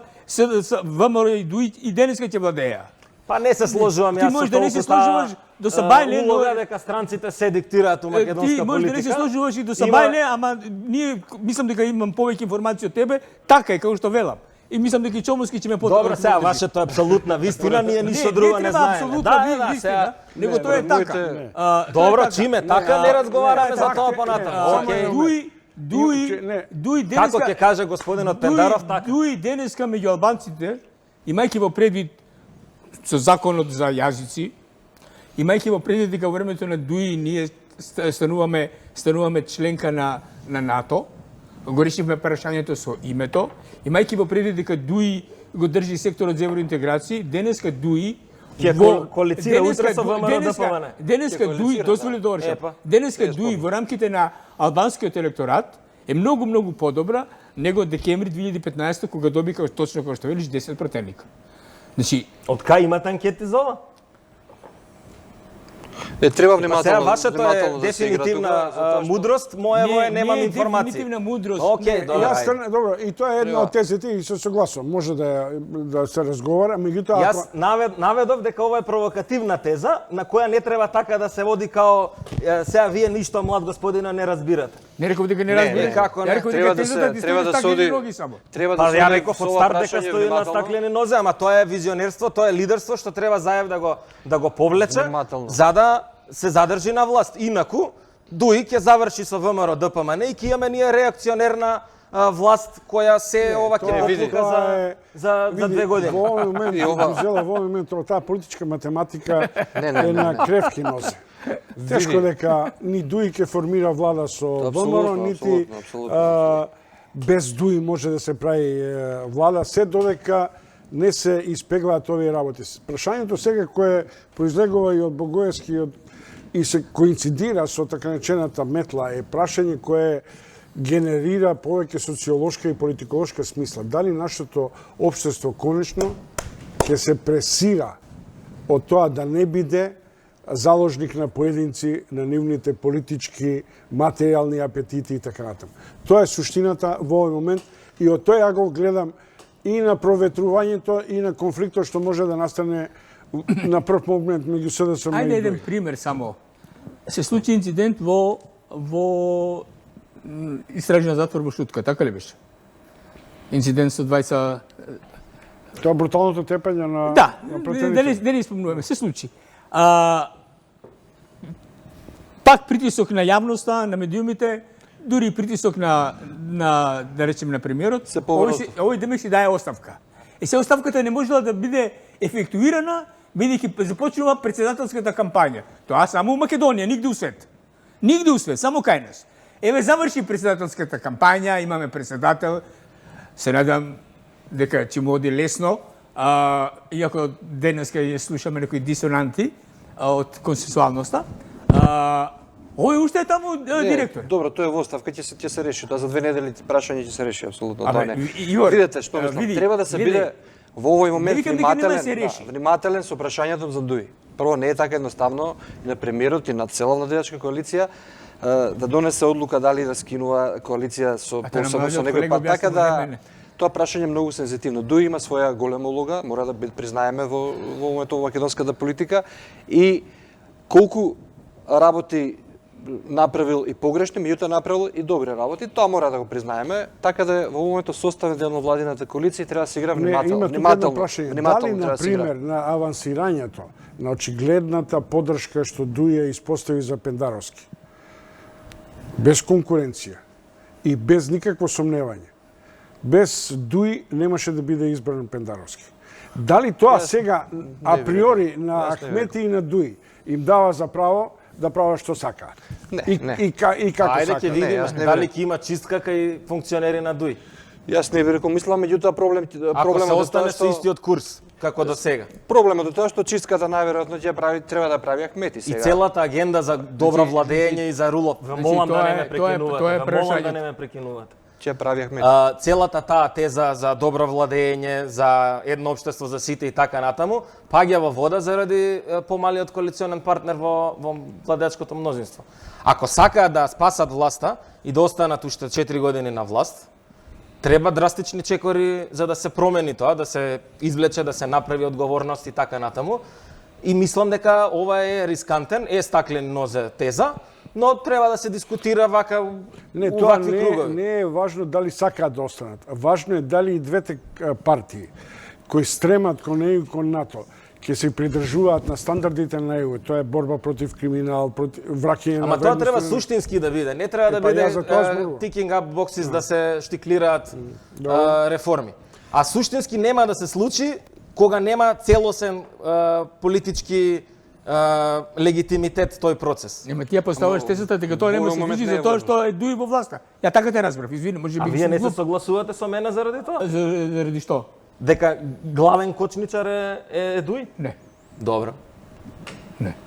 ВМРО и Дуи и денеска ќе владеја. Па не се сложувам јас. Ти можеш да не се сложуваш до Сабајле, но дека странците се диктираат у македонска политика. Ти можеш да не се сложуваш и до Сабајле, ама ние мислам дека имам повеќе информации од тебе, така е како што велам. И мислам дека и Чомовски ќе ме потврди. Добро, сега вашето е апсолутна вистина, ние ништо друго не знаеме. Да, вистина, него тоа е така. Добро, чиме така не разговараме за тоа понатаму. Дуи денеска... Како ќе каже господинот Пендаров, така? Дуи денеска меѓу албанците, имајќи во предвид со законот за јазици, имајќи во предвид дека во времето на Дуи ние стануваме членка на НАТО, го решивме прашањето со името, имајќи во предвид дека Дуи го држи секторот за евроинтеграција, денеска Дуи коалиција утре со ВМРО ДПМН. Денеска Дуи, дозволи довршам. Денеска Дуи во рамките на албанскиот електорат е многу подобра него декември 2015 кога доби точно како што велиш 10 пратеника. Значи, Од кај имате анкети за ова? Треба Па сега внимателно, вашето е внимателно да се игра дефинитивна тука, затоа што мудрост, мојево е немам не е информации. дефинитивна мудрост. Океј, Не, добро. Јас ајде. добро, и тоа е една од тезите и се согласувам. Може да се разговара, меѓутоа Јас наведов дека ова е провокативна теза на која не треба така да се води као сега вие ништо млад господина не разбирате. Не реков дека не разбира. никако не. Ја реков Треба дека да се тезата ти треба да се стаклени оди. ноги само. Треба Па да се ја оди реков со од ова старт дека прашање стои на внимателно. стаклени нозе, ама тоа е визионерство, тоа е лидерство што треба заев да го повлече Внимателно. за да се задржи на власт. Инаку Дуи ќе заврши со ВМРО ДПМН и ќе имаме ние реакционерна власт која се ова ќе тоа- попука тоа е- за 2 години. Во овој момент, Гузела, во овој момент, таа политичка математика е на кревки нозе. Тешко дека ни Дуи ќе формира влада со Апсолутно, ВМРО, нити апсолутно. без Дуи може да се прави влада, се додека не се испеглаат овие работи. Прашањето сега кое произлегува и од Богоевски и се коинцидира со така наречената метла е прашање кое генерира повеќе социолошка и политиколошка смисла. Дали нашето општество конечно ќе се пресира од тоа да не биде заложник на поединци, на нивните политички, материјални апетити и така натаму. Тоа е суштината во овој момент и од тоа ја го гледам и на проветрувањето и на конфликтот што може да настане на прв момент меѓу СДСМ Ајде и еден Дуи. пример само. Се случи инцидент во истражен затвор во Шутка, така ли беше? Инцидент со двајца. Тоа бруталното тепање на Да, на пратеници. не спомнуваме, се случи. Пак притисок на јавноста, на медиумите, дури и притисок на да речеме на премиерот. Се поврзано. Овој демек си дае оставка. И се оставката не можела да биде ефектуирана бидејќи започнува председателската кампања. Тоа само у Македонија, нигде у свет. Нигде у свет, само кај нас. Еве заврши председателската кампања, имаме председател. Се надам дека ќе му оди лесно, иако денеска ја слушаме некои дисонанти од консенсуалноста. Овој уште е таму директор. Добро, тоа е во оставка, ќе се реши. Тоа за 2 недели прашање ќе се реши апсолутно. Абе, Тоа не. Ивор, Видете што мислам, види, треба да се види. биде во овој момент викам дека нема да се внимателен, реши. внимателен со прашањето за Дуи. Прво не е така едноставно и на премиерот и на цела владеачка коалиција да донесе одлука дали да скинува коалиција со тоа посебно на со младиот некој колега пат, така објаснува да на мене. тоа прашање е многу сензитивно. Дуи има своја голема улога, мора да признаеме во моментот во македонската политика и колку работи направил и погрешни, меѓутоа направил и добри работи. Тоа мора да го признаеме, така да во моментот составен дел на владината коалиција и треба да се игра Не, внимателно. има тука едно Внимателно, прашање. Дали, внимателно на треба да се игра. пример, на авансирањето, на очигледната поддршка што Дуја испостави за Пендаровски, без конкуренција и без никакво сомневање, без Дуи немаше да биде избран Пендаровски. Дали тоа сега априори на Јас не Ахмети и на Дуи им дава за право да прават што сака? Не, И како Ајде сака? ќе видиме јас не дали верам. ќе има чистка кај функционери на Дуи. Јас не би рекол, мислам, меѓутоа Ако проблемот се е остане тоа со што истиот курс како до сега. проблемот е тоа што чистката најверојатно ќе прави треба да прави Ахмети И сега. целата агенда за добро владење и за рулов. Ве молам да тоа не е- ме тоа е прекинувате. Ве молам да прашањето. не ме прекинувате. Ќе прави Ахмети. Целата таа теза за добро владење, за едно општество за сите и така натаму, паѓа во вода заради помалиот коалиционен партнер во владеачкото мнозинство. Ако сакаат да спасат власта и да останат уште 4 години на власт, треба драстични чекори за да се промени тоа, да се извлече, да се направи одговорност и така натаму. И мислам дека ова е рискантен, е стаклен нозе теза, но треба да се дискутира вака Не, у тоа вакви не, кругови. не е важно дали сакаат да останат. Важно е дали и двете партии кои стремат кон ЕУ и кон НАТО ќе се придржуваат на стандардите на ЕУ. Тоа е борба против криминал, против враќање на Ама тоа вредности треба на- суштински да биде, не треба да па биде јас за тоа зборувам. ticking up boxes да се штиклираат реформи. А суштински нема да се случи кога нема целосен политички легитимитет тој процес. Нема ти ја поставаш тезата дека тоа не може да се случи за тоа што е Дуи во власта. Ја така те разбрав, извини, може А би вие не се глуп. согласувате со мене заради тоа? Заради што? Дека главен кочничар е Дуи? Не. Добро.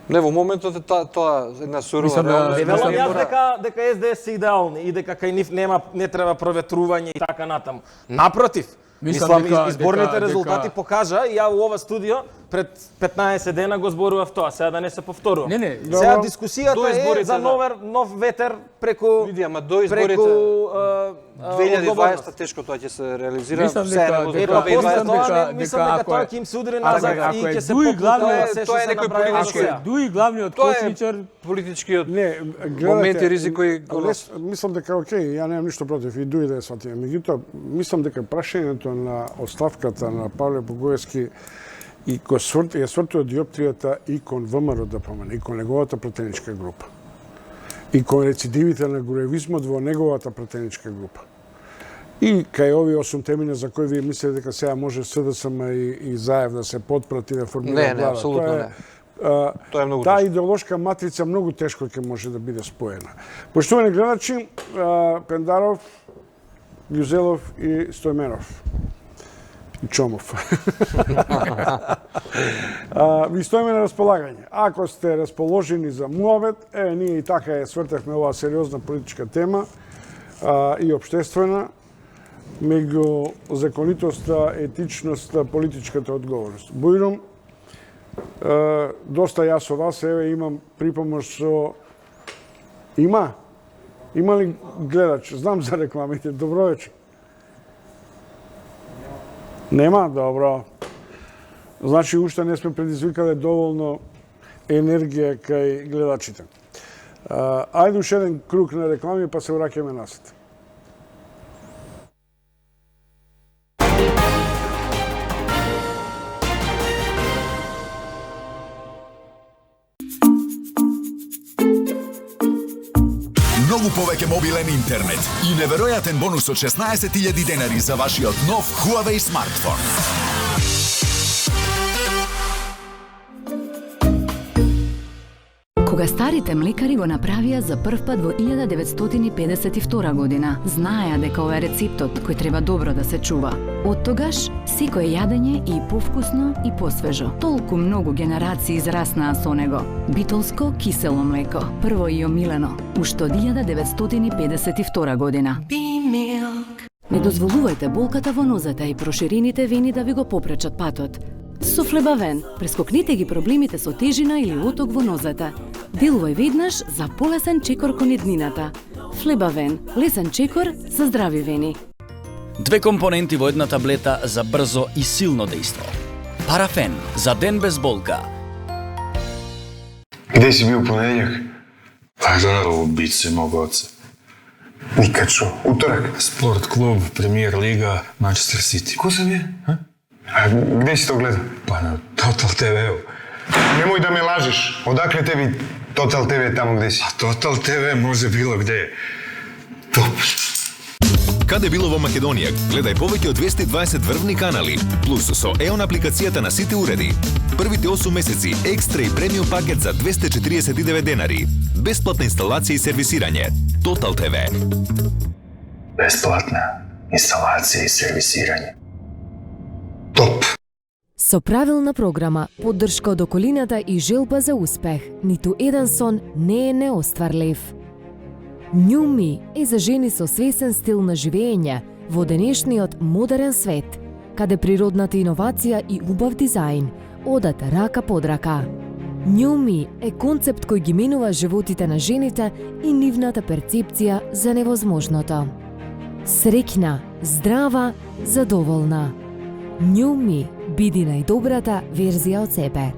Не, во моментот е тоа една сурова Мислам да- реалност. Не велам Мислам, јас дека СДС се идеални и дека кај нив не треба проветрување и така натаму. Напротив, Мислам дека- изборните дека- резултати дека- покажа и ја у ова студио пред 15 дена го зборував тоа, сега да не се повторувам. Не, Сега Добро. дискусијата До е изборите, за да. нов ветер преку Види, ама до изборите преку 2020 одговорност. тешко тоа ќе се реализира. Мислам Сега дека- не го Е, дека- па зборуваме после мислам тоа, дека- мислам дека дека ако тоа е- ќе им се удри назад ако и е ќе се Дуи поплута главниот- се тоа што е се некој направи до политички- сега. Дуи главниот Тоа е косничар, политичкиот Не, моменти, ризикои го нос. Мислам дека окей, ја немам ништо против и дуи да ја сватиме. Меѓутоа, мислам дека прашањето на оставката на Павле Богоевски и ја свртува диоптријата и кон ВМРО да помene, и кон неговата пратеничка група. И кон рецидивите на гуревизмот во неговата пратеничка група. И кај овие 8 темина за кои вие мислите дека сега може СДСМ и Заев да се потпрати да формира Не, влада. апсолутно Тоа не. а, Тоа е многу таа тешко. идеолошка матрица многу тешко ќе може да биде споена. Поштовани гледачи, Пендаров, Ѓузелов и Стојменов. И Чомов. Ви стоиме на располагање. Ако сте расположени за муавет, ние и така ја свртахме оваа сериозна политичка тема и обштествена, меѓу законитоста, етичноста, политичката одговорност. Бојрум, доста јас со вас, еве имам припомош со... Има ли гледач? Знам за рекламите. Добро вечер. Нема? Добро. Значи, уште не сме предизвикале доволно енергија кај гледачите. Ајде уште еден круг на реклами, па се враќаме назад. Многу повеќе мобилен интернет и неверојатен бонус од 16.000 денари за вашиот нов Huawei смартфон. Кога старите млекари го направија за прв пат во 1952 година, знаеа дека ова е рецептот кој треба добро да се чува. Од тогаш, секое јадење е и повкусно и посвежо. Толку многу генерации израснаа со него. Битолско кисело млеко, прво и омилено, уште од 1952 година. Не дозволувајте болката во нозете и проширените вени да ви го попречат патот. Со Флебавен прескокнете ги проблемите со тежина или оток во нозете. Делувај веднаш за полесен чекор кон иднината. Флебавен, лесен чекор за здрави вени. Две компоненти во една таблета за брзо и силно дејство. Парафен за ден без болка. Где си бил понедељак? Па гледал убице мог оца. Никад шо. Уторак? Спорт клуб, премиер лига, Манчестер Сити. Ко се бие? А где си то гледа? Па на Тотал ТВ-у. Немој да ме лажеш. Одакле теби Тотал ТВ таму где си? А Тотал ТВ може било где. Топ. Каде било во Македонија, гледај повеќе од 220 врвни канали, плюс со ЕОН апликацијата на сите уреди. Првите 8 месеци екстра и премиум пакет за 249 денари. Бесплатна инсталација и сервисирање. Тотал ТВ. Бесплатна инсталација и сервисирање. Топ. Со правилна програма, поддршка од околината и желба за успех, ниту еден сон не е неостварлив. New Me е за жени со свесен стил на живење во денешниот модерен свет, каде природната иновација и убав дизајн одат рака под рака. New Me е концепт кој ги менува животите на жените и нивната перцепција за невозможното. Среќна, здрава, задоволна. New Me, биди најдобрата верзија од себе.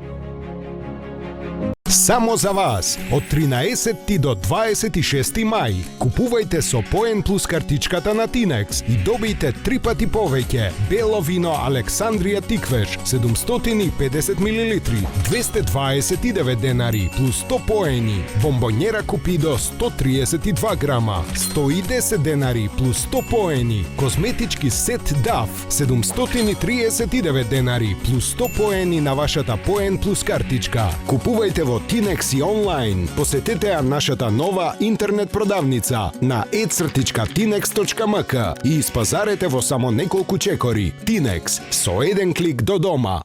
Само за вас, од 13 до 26 мај, купувајте со Поен Плюс картичката на Тинекс и добијте 3 пати повеќе бело вино Александрија Тиквеш 750 мл, 229 денари плюс 100 поени, бомбонjera Купидо 132 грама, 110 денари плюс 100 поени, козметички сет DAF 739 денари плюс 100 поени на вашата Поен Плюс картичка. Купувајте во Тинекс и онлайн. Посетете ја нашата нова интернет продавница на e-tinex.mk и испазарете во само неколку чекори. Тинекс, со еден клик до дома.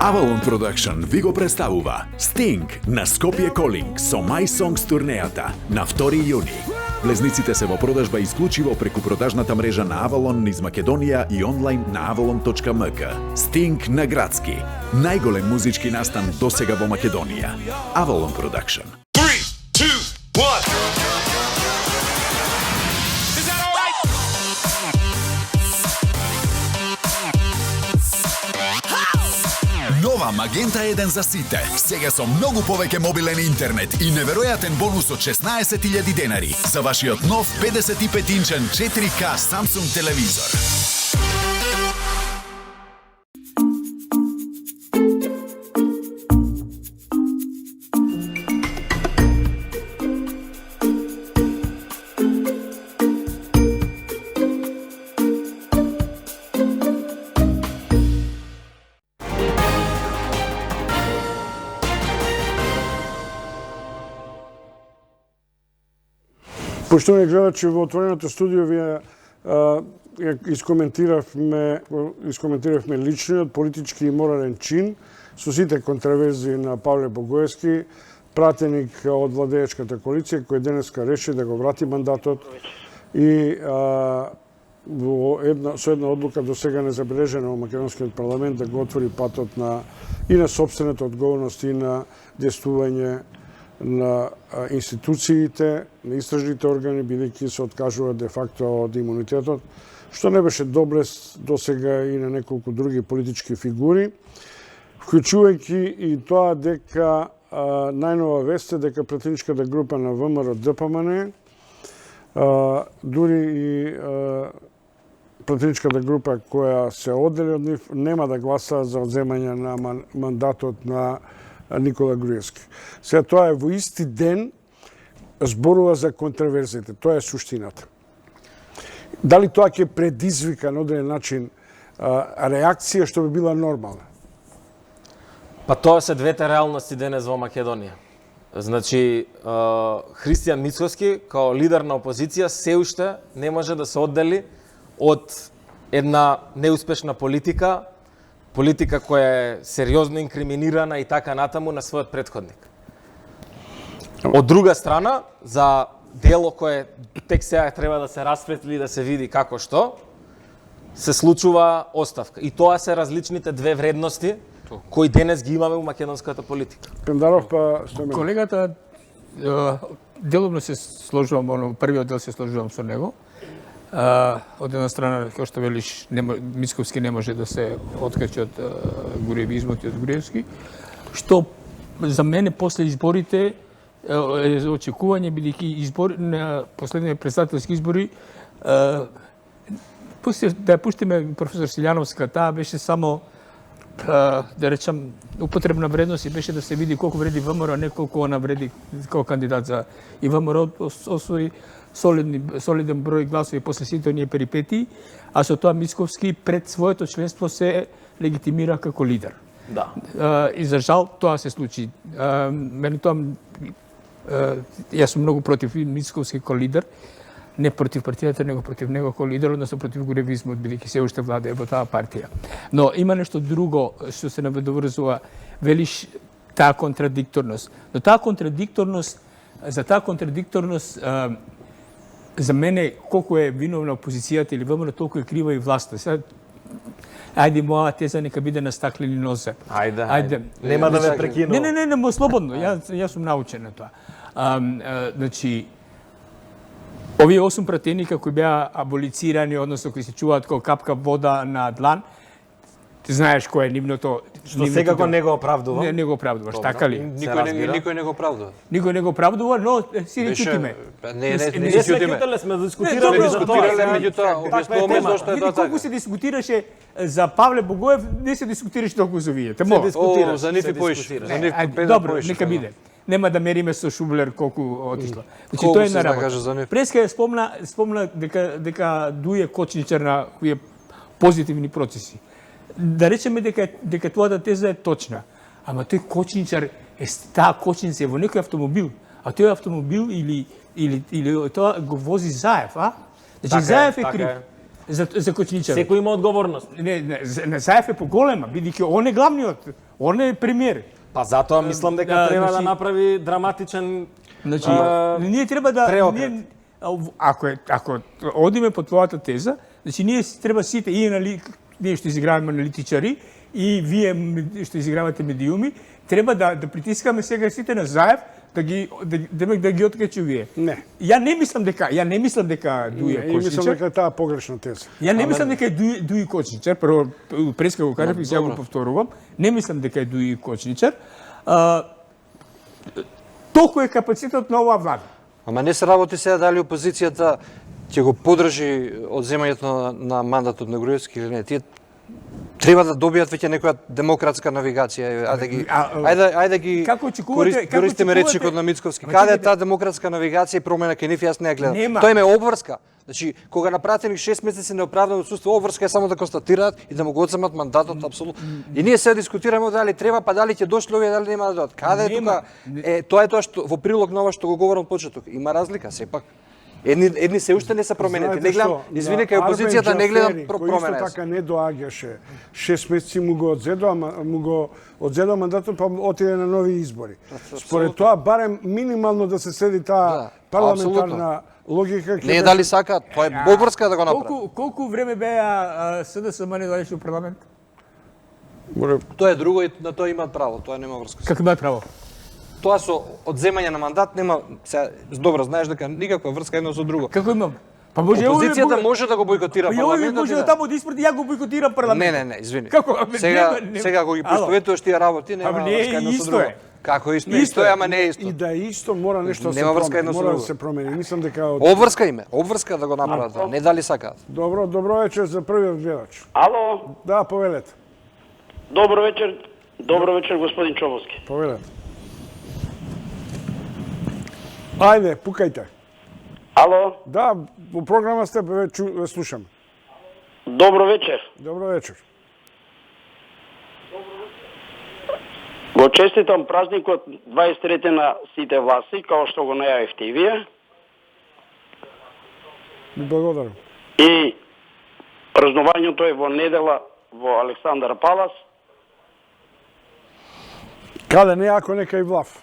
Avalon Production ви го представува Sting на Скопје Колинг со My Songs турнејата на 2 јуни. Влезниците се во продажба исклучиво преку продажната мрежа на Avalon низ Македонија и онлайн на avalon.mk. Sting на Градски. Најголем музички настан досега во Македонија. Avalon Production. 3, 2, 1. Нова Магента 1 за сите. Сега со многу повеќе мобилен интернет и неверојатен бонус од 16.000 денари за вашиот нов 55-инчен 4K Samsung телевизор. Поштовани гледачи, во отвореното студио вие искоментиравме личниот, политички и морален чин со сите контраверзии на Павле Богоевски, пратеник од владеечката коалиција, кој денеска реши да го врати мандатот и со една одлука до сега незабележена во македонскиот парламент да го отвори патот и на собствената одговорност и на действување на институциите, на истражните органи, бидејќи се откажува де факто од имунитетот, што не беше доблест досега и на неколку други политички фигури, вклучувајќи и тоа дека најнова вест е дека пратеничката група на ВМРО ДПМН, дури и пратеничката група која се оддели од нив, нема да гласа за одземање на мандатот на Никола Груевски. Сега тоа е во исти ден зборува за контраверзиите. Тоа е суштината. Дали тоа ќе предизвика на одреден начин реакција што би била нормална? Па тоа се двете реалности денес во Македонија. Значи, Христијан Мицкоски, као лидер на опозиција, се уште не може да се оддели од една неуспешна политика која е сериозно инкриминирана и така натаму на својот претходник. Од друга страна, за дело кое тек сега треба да се расветли и да се види како што, се случува оставка. И тоа се различните две вредности кои денес ги имаме во македонската политика. Пендаров, па Стојмин. Колегата, деловно се сложувам, првиот дел се сложувам со него. Од една страна, како што велиш, Мицковски не може да се откачи од гуревизмот и од Груевски, што за мене после изборите е очекување, бидејќи на последните председателски избори да ја пуштиме професор Силјановска, таа беше само да речам употребна вредност и беше да се види колку вреди ВМРО, а не колку она вреди како кандидат за и ВМРО освои солиден број гласови после сите оние перипетии, а со тоа Мицковски пред своето членство се легитимира како лидер. Да. И за жал тоа се случи. Мене тоа јас сум многу против Мицковски како лидер, не против партијата, него против него како лидер, односно против гуревизмот, бидејќи се уште владее во таа партија. Но има нешто друго што се наведоврзува, велиш таа контрадикторност. Но таа контрадикторност, за мене, колку е виновна опозицијата или ВМРО, толку е крива и власта. Сега, ајде, моја теза нека биде на стаклени нозе. Ајде. Нема да ве прекинувам. Не, слободно. Јас сум научен на тоа. Значи, овие 8 пратеника кои беа аболицирани, односно кои се чуваат како капка вода на длан, ти знаеш кој е нивното... Што секако не го оправдува? Не го оправдуваш, така ли? Никој не го оправдува. Никој не го оправдува, но си не чутиме. Не се чутиме. Сме дискутирали за тоа. Меѓутоа, објаснуваме зашто е тоа така. Колку се дискутираше за Павле Богоев, не се дискутираше толку за вие. Се дискутираш. За нив и поише. Добро, нека биде. Нема да мериме со Шублер колку отишло. Значи тоа е на работа. Преска ја спомна дека дуе Кочничар на овие позитивни процеси. Да речеме дека твојата теза е точна. Ама тој Кочничар таа кочница е во некој автомобил, а тој автомобил или тоа го вози Заев, а? Значи Заев е крив за Кочничар. Секој има одговорност. Не, Заев е поголема, бидејќи он е главниот. Он е премиер. Па затоа мислам дека треба да направи драматичен Значи, ние треба да ако одиме по твојата теза, значи ние треба сите ние што изиграваме аналитичари и вие што изигравате медиуми, треба да притискаме сега сите на Заев да ги откачи вие. Не. Ја не мислам дека Дуј Кочничар. Мислам дека таа погрешна теза. Ја не мислам дека е Дуј Кочничар, прво преска го кажав и сега го повторувам. Не мислам дека е Дуј Кочничар. Толку е капацитет на оваа влада. Ама не се работи сега дали опозицијата ќе го подржи одземањето на мандатот на Груевски или не. Тие треба да добијат веќе некоја демократска навигација. Ајде да ги користиме речникот на Мицковски. Каде е таа демократска навигација и промена кај нив, јас не ја гледам. Тој ме обврска. Значи, кога на пратеник 6 месеци неоправдано отсуство, обврска е само да констатираат и да му го одземат мандатот апсолутно. И ние сега дискутираме дали треба, па дали ќе дошле овие, дали нема да дојдат. Каде е тука? Тоа е тоа што во прилог на ова што го говорам од почеток. Има разлика сепак. Едни се уште не се променети. Не гледам, извини, кај опозицијата не гледам промена. Кој исто така не доаѓаше. 6 месеци му го одзедо мандатот, па отиде на нови избори. Според тоа, барем минимално да се следи таа парламентарна логика. Не дали сака, тоа е обврска да го направи. Колку време беа СДСМ не доаѓаше во парламент? Тоа е друго и на тоа имаат право, тоа нема врска. Како имаат право? Тоа со одземање на мандат нема, сега добро знаеш дека никаква врска едно со друго. Како имам? Па може опозицијата може да го бойкотира парламентот. Може да таму да испрати, ја го бойкотирам парламентот. Не, извини. Како? Сега го ги поистоветуваш тие работи, нема врска едно со друго. Како исто? Исто е, ама не е исто. И да е исто, мора нешто да се промени. Мислам дека обврска име, обврска да го направат, не дали сакаат. Добро вечер за првиот гледач. Ало? Да, повелете. Добро вечер, господин Чобовски. Повелете. Ајде, пукајте. Ало? Да, во програма сте, ве слушам. Добро вечер. Добро вечер. Го честитам празникот 23 на сите власти, као што го најавивте и вие. Ви благодарам. И празнувањето е во недела во Александар Палас. Каде не, ако нека и влав.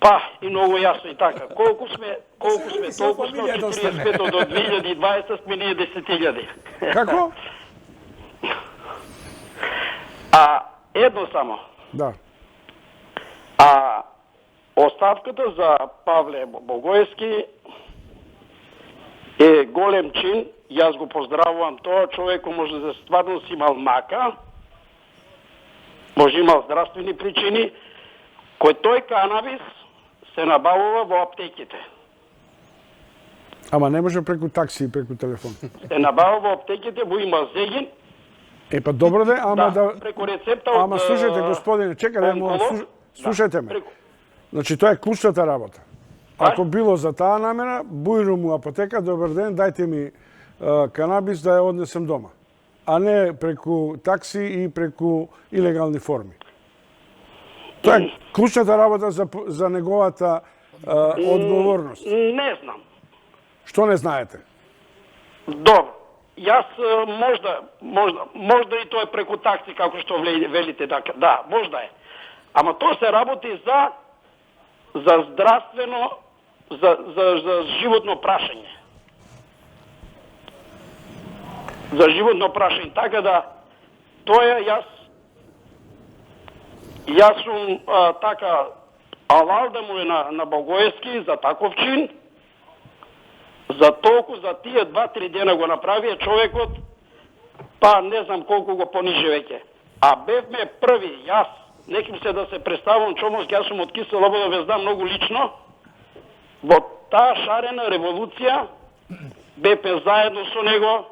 Па, и многу јасно и така. Колку сме, толку сме, од 45 до 2020 сме ние 10.000. Како? Едно само. Да. Оставката за Павле Богоевски е голем чин. Јас го поздравувам тоа. Човек може да стварно си имал мака, може имал здравствени причини, кој тој канабис се набавува во аптеките. Ама не може преку такси и преку телефон. Се набавува во аптеките, во има зегин. Па добро де, ама да... Преку рецепта од... Ама слушајте, господине, чекајте, слушајте ме. Значи, тоа е клучната работа. Ако било за таа намера, бујру му апотека, добар ден, дајте ми канабис да ја однесем дома. А не преку такси и преку илегални форми. Тоа е клучната работа за неговата одговорност. Не знам. Што не знаете? Добро. Јас можда и тоа е преку такси, како што велите. Да, можда е. Ама тоа се работи за здравствено, за животно прашање. За животно прашање. Така да, тоа јас сум така алал да му е на Богоевски за таков чин, за толку, за тие 2-3 дена го направија човекот, па не знам колку го понижи веќе. А бевме први, јас, неким се да се представам Чомовски, јас сум од Киселова, да ве знам многу лично, во таа шарена револуција, бепе заедно со него,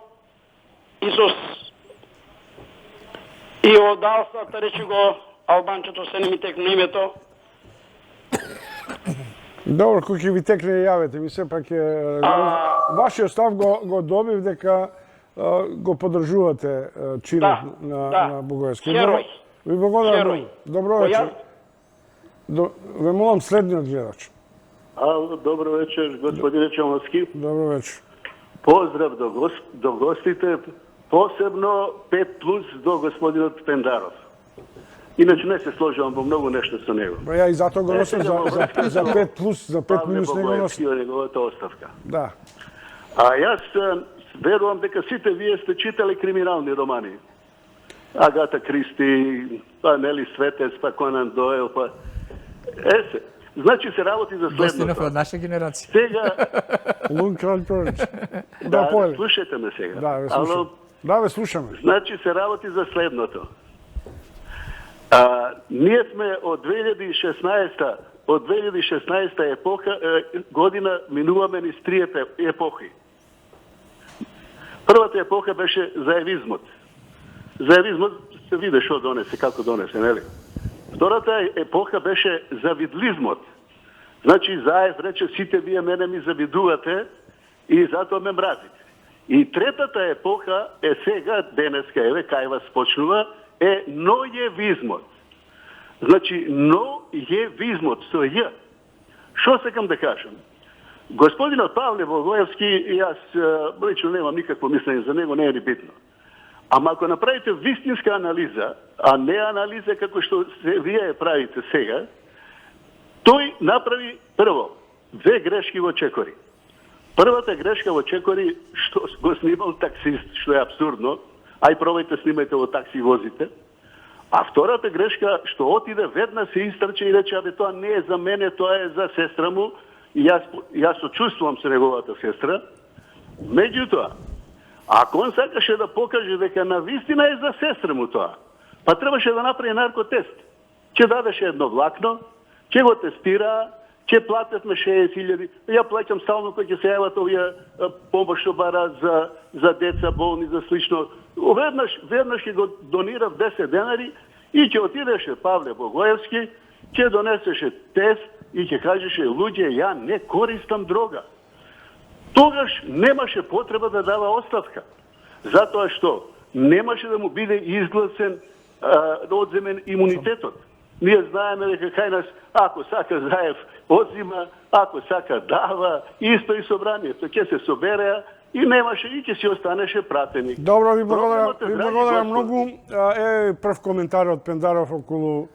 и од Алсата, речи го, албанчето се не ми текна името. Добро, кој ќе ви текне, јавете ми се, пак е... Вашиот став го добив дека го поддржувате чинот на Богоевски. Херој. Ви благодарам. Добро вечер. Ве молам следниот гледач. Добро вечер, господине Чомовски. Добро вечер. Поздрав до гостите, посебно 5+ до господинот Пендаров. Иначе не се сложувам во многу нешто со него. Ба ја и затоа го носам за 5 плюс, за 5 Павле минус него Богоевски носам. од неговата оставка. Да. А јас верувам дека сите вие сте читали криминални романи. Агата Кристи, па Нели Светец, па Конан Дойл, па... Се, значи се работи за Гостинов следното. од наша генерација. Сега... Лун Кралј Прорич. Да, поле. слушайте ме сега. Да, ве слушам. Ало, Да, ве слушаме. значи се работи за следното. Ние сме од 2016 година минуваме низ 3 епохи. Првата епоха беше заевизмот. Заевизмот се виде што донесе, како донесе, нели? Втората епоха беше завидлизмот. Значи Заев рече сите вие мене ми завидувате и затоа ме мразите. И третата епоха е сега, денеска, еве, кај вас почнува, е нојевизмот. Значи, нојевизмот, со Ј. Што сакам да кажам? Господинот Павле Богоевски, јас лично немам никакво мислење за него, не е ни битно. Ама ако направите вистинска анализа, а не анализа како што вие ја правите сега, тој направи прво 2 грешки во Чекори. Првата грешка во Чекори што го снимал таксист, што е абсурдно, ај пробајте снимајте во такси и возите. А втората грешка што отиде веднаш се истрче и рече, абе тоа не е за мене, тоа е за сестра му, и јас сочувствувам со неговата сестра. Меѓутоа, ако он сакаше да покаже дека навистина е за сестра му тоа, па требаше да направи наркотест. Ќе дадеше едно влакно, ќе го тестира, ќе платевме 60.000. Ја плаќам стално кој ќе се јават овие помош што бара за деца болни, за слично. Веднаш ќе го донирав 10 денари и ќе отидеше Павле Богоевски, ќе донесеше тест и ќе кажеше, луѓе, ја не користам дрога. Тогаш немаше потреба да дава оставка. Затоа што немаше да му биде изгласен одземен имунитетот. Ние знаеме дека кај нас, ако сака Заев одзима, ако сака дава, исто и собранието ќе се собереа и немаше и ќе си останеше пратеник. Добро, ви благодарам многу. Прв коментар од Пендаров околу...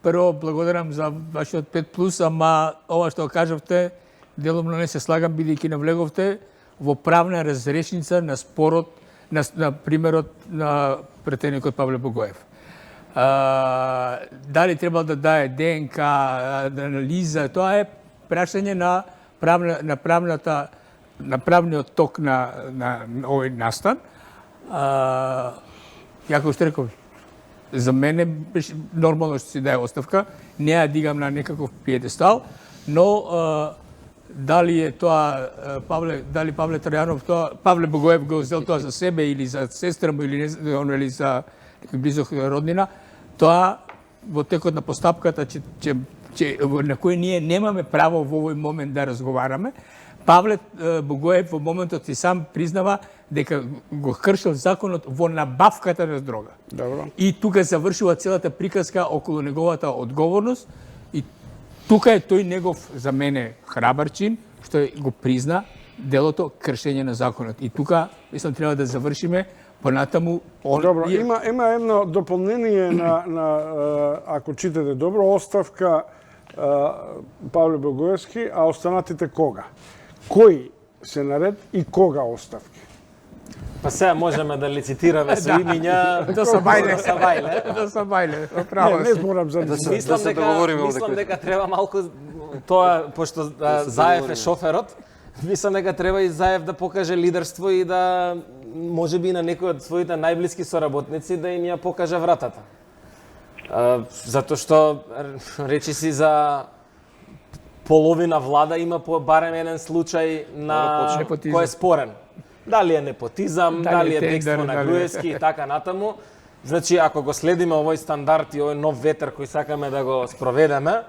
Прво, благодарам за вашиот 5+, ама ова што кажавте, деломно не се слагам, бидејќи навлеговте во правна разрешница на спорот, на примерот на претеникот Павле Богоев. Дали треба да даде ДНК, анализа, тоа е прашање на правниот ток на овој настан. Јако што реков, за мене беше нормално што си даде оставка, не ја дигам на некаков пиедестал, но дали е тоа дали Павле Трајанов Павле Богоев го взел тоа за себе или за сестра му или за близок роднина, тоа во текот на постапката на кој ние немаме право во овој момент да разговараме. Павле Богоев во моментот и сам признава дека го кршил законот во набавката на дрога. Добро. И тука завршува целата приказка околу неговата одговорност и тука е тој негов, за мене, храбарчин, што го призна делото кршење на законот. И тука, мислам, треба да завршиме понатаму. Добро, има едно дополнение на ако читате добро, оставка Павле Богоевски, а останатите кога? Кои се наред и кога оставки? Па сега можеме да лицитираме со имиња. Да се бајле. Не зборам за Мислам дека треба малку тоа, пошто Заев е шоферот, мислам дека треба и Заев да покаже лидерство и да можеби на некој од своите најблиски соработници да им ја покаже вратата. Затоа што речи си за половина влада има барем еден случај на кој е спорен. Дали е непотизам, дали е бегство на Груевски и така натаму. Значи, ако го следиме овој стандард и овој нов ветер кој сакаме да го спроведеме,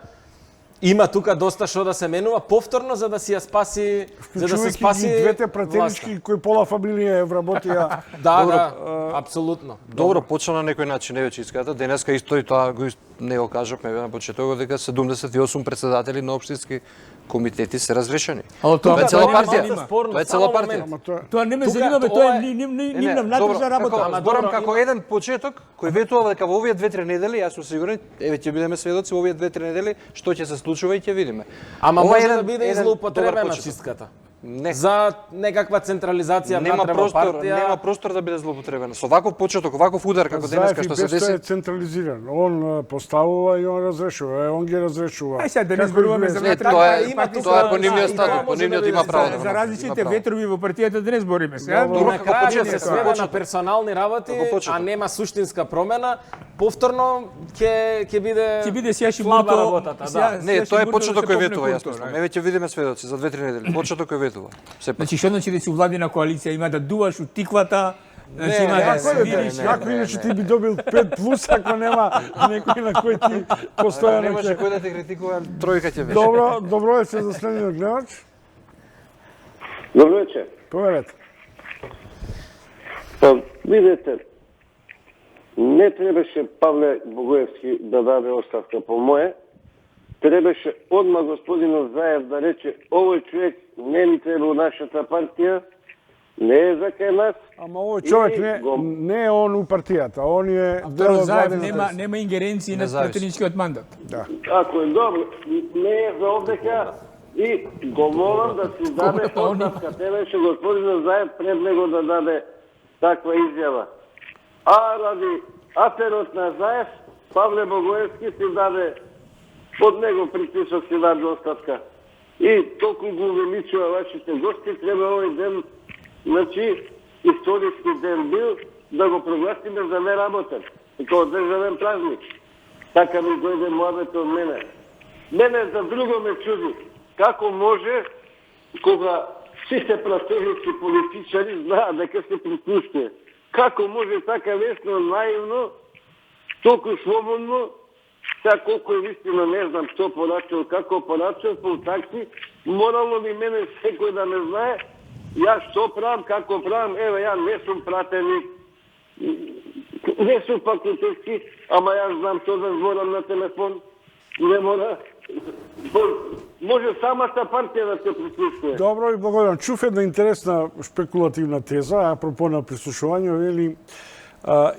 има тука доста што да се менува повторно за да си ја спаси, за да се спаси двете пратенички кои пола фамилија е вработија. Да, апсолутно. Добро, почна на некој начин, еве чиската. Денеска исто и тоа го не го кажавме на почетокот дека 78 председатели на општински комитети се разрешени. Тоа е цела партија. нема. Тоа е цела партија. Тоа не ме занима, тоа е нивна внатрешна работа. Зборам како еден почеток кој ветува дека во овие 2-3 недели, јас сум сигурен, еве ќе бидеме сведоци во овие 2-3 недели што ќе се случува и ќе видиме. Ама може да биде и злоупотребена чистката. Не. За некаква централизација нема внатре во простор, партија. нема простор да биде злоупотребена. Со ваков почеток, ваков удар како денеска што се Заев и деси. е централизиран. Он поставува и он разрешува. Он ги разрешува. Ај сега да не зборуваме за Не, тоа е по нивниот статут, по нивниот има право да го За направи. различните ветрови во партијата да не збориме сега. И на крај се сведе на персонални работи, а нема суштинска промена. Повторно ќе биде слаба работата, да. Не, тоа е почеток кој ветува, јас мислам. Еве ќе видиме сведоци за 2-3 недели. Почеток кој ветува. Значи што значи да си владина коалиција има да дуваш у тиквата, значи има да свириш. Како иначе ти би добил 5+ ако нема некој на кој ти постојано Не може кој да те критикува, тројка ќе беше. Добро вечер за следниот гледач. Добро вечер. Поверете. Па, видете, не требаше Павле Богоевски да даде оставка по мое. Требаше одма господинот Заев да рече овој човек не ни треба у нашата партија, не е за кај нас. Ама овој човек не е он у партијата, он е дел од Заев владината. нема ингеренции на пратеничкиот мандат. Да. Ако е добро, не е за овдека и го молам да си даде оставка. Требаше господинот Заев пред него да даде таква изјава. А ради аперот на Заев, Павле Богоевски си даде од него притисок си даде оставка. И толку го увеличува вашите гости, треба овој ден, значи, историски ден бил, да го прогласиме за неработен. Како државен празник. Така ми дојде муабето од мене. Мене за друго ме чуди. Како може, кога сите пратеници политичари знаат дека се присуствие, како може така лесно, наивно, толку слободно, сега колко е вистина, не знам што порачал, како порачал, по такси, морално би мене секој да ме знае, јас што правам, како правам, еве, ја не сум пратеник, не сум факултетски, ама јас знам што да зборам на телефон, не мора, може самата партија да се прислушува. Добро и благодарам. Чув една интересна шпекулативна теза, апропо на прислушување, вели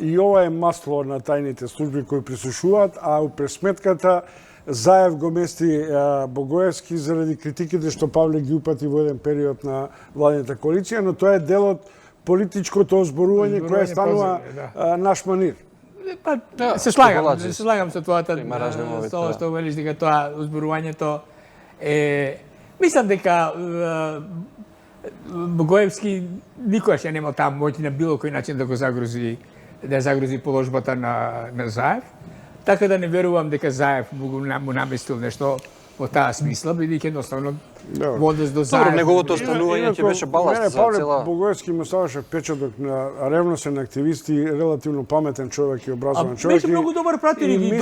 и ова е масло на тајните служби кои прислушуваат, а у пресметката Заев го мести Богоевски заради критиките што Павле ги упати во еден период на владината коалиција, но тоа е дел од политичкото озборување кое станува наш манир. Па, се слагам со твојата, со ова што велиш дека тоа озборувањето е... Мислам дека Богоевски никогаш ја немал таа моќ на било кој начин да го загрози, да загрози положбата на Заев. Така да не верувам дека Заев му наместил нешто во таа смисла, бидејќи едноставно водес до Заев. Добро, неговото останување ќе беше баласт за Павле цела... Богоевски му ставаше впечаток на ревносен активист и релативно паметен човек и образован човек. Беше многу добар пратеник и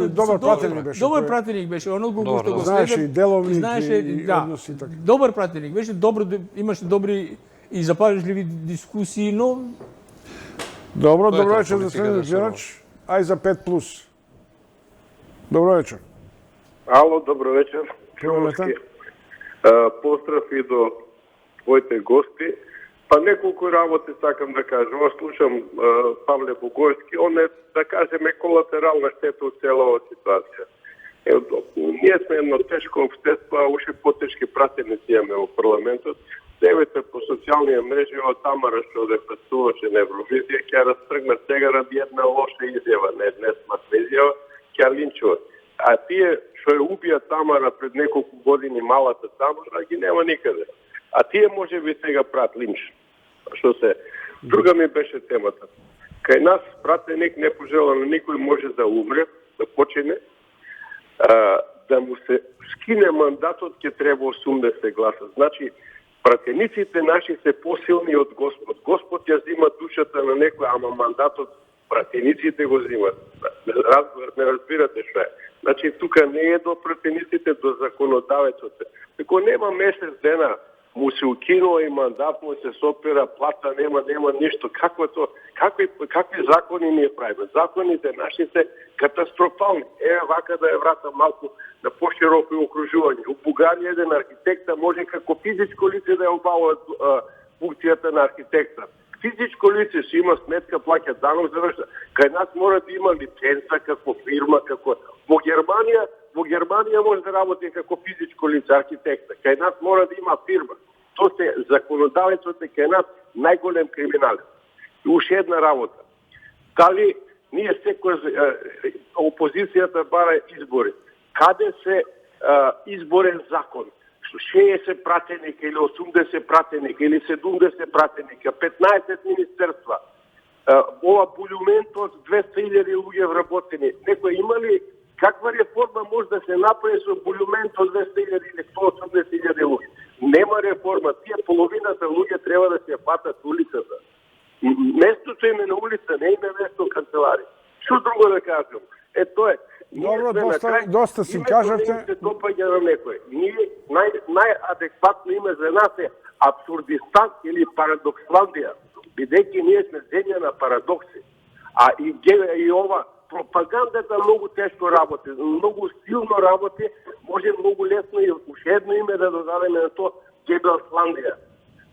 добар пратеник беше. Добар пратеник беше, оној што го знаеше и деловник знаеше и односи така. Добар пратеник беше, добро имаше добри и запалежливи дискусии, но Добро вечер за следниот гледач. Ај за 5+. Добро вечер. Ало, добро вечер. Повелете. Поздрав и до твоите гости. Па неколку работи сакам да кажам. Ова слушам Павле Богоевски. Он е, да кажеме, колатерална штета од цела оваа ситуација. Ние сме едно тешко општество, а уште потешки пратеници имаме во парламентот. Девете по социјални мрежи од Тамара што да претуваше на Евровизија, ќе растргнат сега ради една лоша изјава, не днес матна изјава, ќе линчува. А тие што ја убија Тамара пред неколку години, малата Тамара, ги нема никаде. А тие може би сега прат линч. Што се... Друга ми беше темата. Кај нас пратеник не пожела на никој може да умре, да почине, да му се скине мандатот, ќе треба 80 гласа. Значи, пратениците наши се посилни од Господ. Господ ја зима душата на некој, ама мандатот пратениците го зимат. Не разбирате што е. Значи, тука не е до пратениците, до законодавецот. Ако нема месец дена му се укинува и мандат, му се сопира, плата нема ништо. Какви закони ние правиме? Законите наши се катастрофални. Вака да ја врата малку на пошироко окружување. У Бугарија еден архитекта може како физичко лице да ја обавува функцијата на архитекта. Физичко лице си има сметка, плаќа данок, завршва. Кај нас мора да има лиценца како фирма, како... Во Германија може да работи како физичко лице архитекта. Кај нас мора да има фирма. То се законодавецот е кај нас најголем криминален. И уште една работа. Дали ние секој опозицијата бара избори? Каде се изборен закон? 60 пратеника или 80 пратеника или 70 пратеника, 15 министерства, ова булюмент од 200.000 луѓе вработени. Некој има ли каква реформа може да се направи со булюмент од 200.000 или 180.000 луѓе? Нема реформа. Тие половината луѓе треба да се фатат улицата. Местото им е на улица, не им е место канцелари. Што друго да кажам? Тоа е. Добро, доста си кажете. Името не се допаѓа на некој. Ние најадекватно име за нас е Абсурдистан или Парадоксландија, бидејќи ние сме земја на парадокси. А и ова пропагандата многу тешко работи, многу силно работи, може многу лесно и уште едно име да додадеме на тоа Гебелсландија.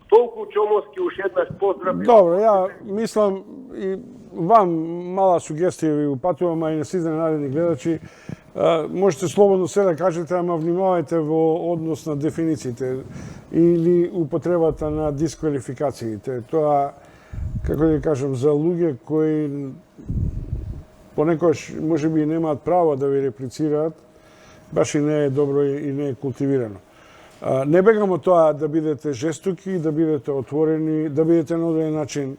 Толку чомоски уште еднаш поздрав. Добро, ја мислам и вам мала сугестија ви упатувам, а и на сите наредни гледачи. Можете слободно се да кажете, ама внимавајте во однос на дефинициите или употребата на дисквалификациите. Тоа, како да кажам, за луѓе кои понекогаш можеби немаат право да ви реплицираат, баш и не е добро и не е култивирано. Не бегам од тоа да бидете жестоки, да бидете отворени, да бидете на одреден начин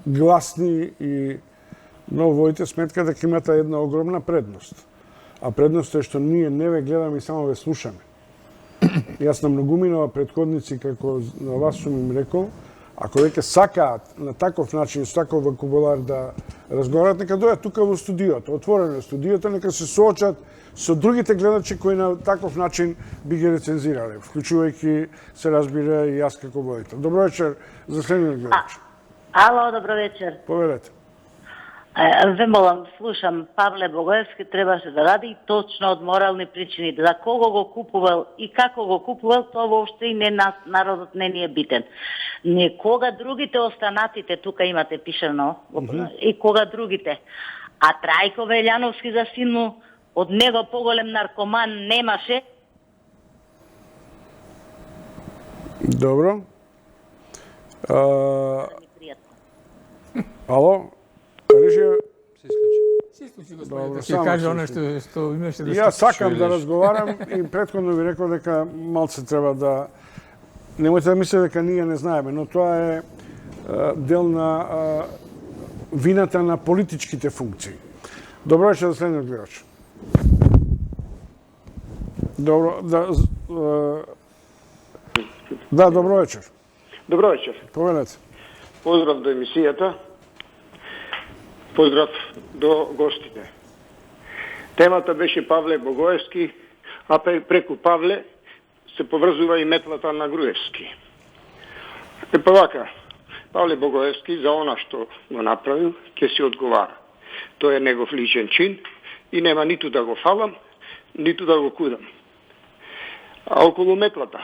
гласни но воите сметка дека имате една огромна предност. А предност е што ние не ве гледаме и само ве слушаме. Јас на многумина претходници, како на вас сум им рекол, ако веќе сакаат на таков начин, со таков вокабулар да разговарат, нека дојат тука во студиото, отворено студиото, нека се соочат со другите гледачи кои на таков начин би ги рецензирале, вклучувајќи се разбира и јас како водител. Добро вечер за следниот гледач. Ало, добро вечер. Повелете. Ве молам, слушам, Павле Богоевски требаше да ради точно од морални причини. За кого го купувал и како го купувал, тоа воопште и не нас, народот не ни е битен. Не кога другите останатите, тука имате пишано, и кога другите. А Трајко Велјановски за сину, од него поголем наркоман немаше. Добро. Ало? Режија Се исклучи господин, да ќе каже оно што имаше да се... Јас сакам да разговарам и претходно ви рекол дека малце треба да... Немојте да мислите дека ние не знаеме, но тоа е дел на вината на политичките функции. Добро вечер за следниот гледач. Добро, да, добро вечер. Добро вечер. Повелете. Поздрав до емисијата. Поздрав до гостите. Темата беше Павле Богоевски, а преку Павле се поврзува и метлата на Груевски. Па вака, Павле Богоевски за она што го направил, ќе се одговара. Тоа е негов личен чин и нема ниту да го фалам, ниту да го кудам. А околу метлата,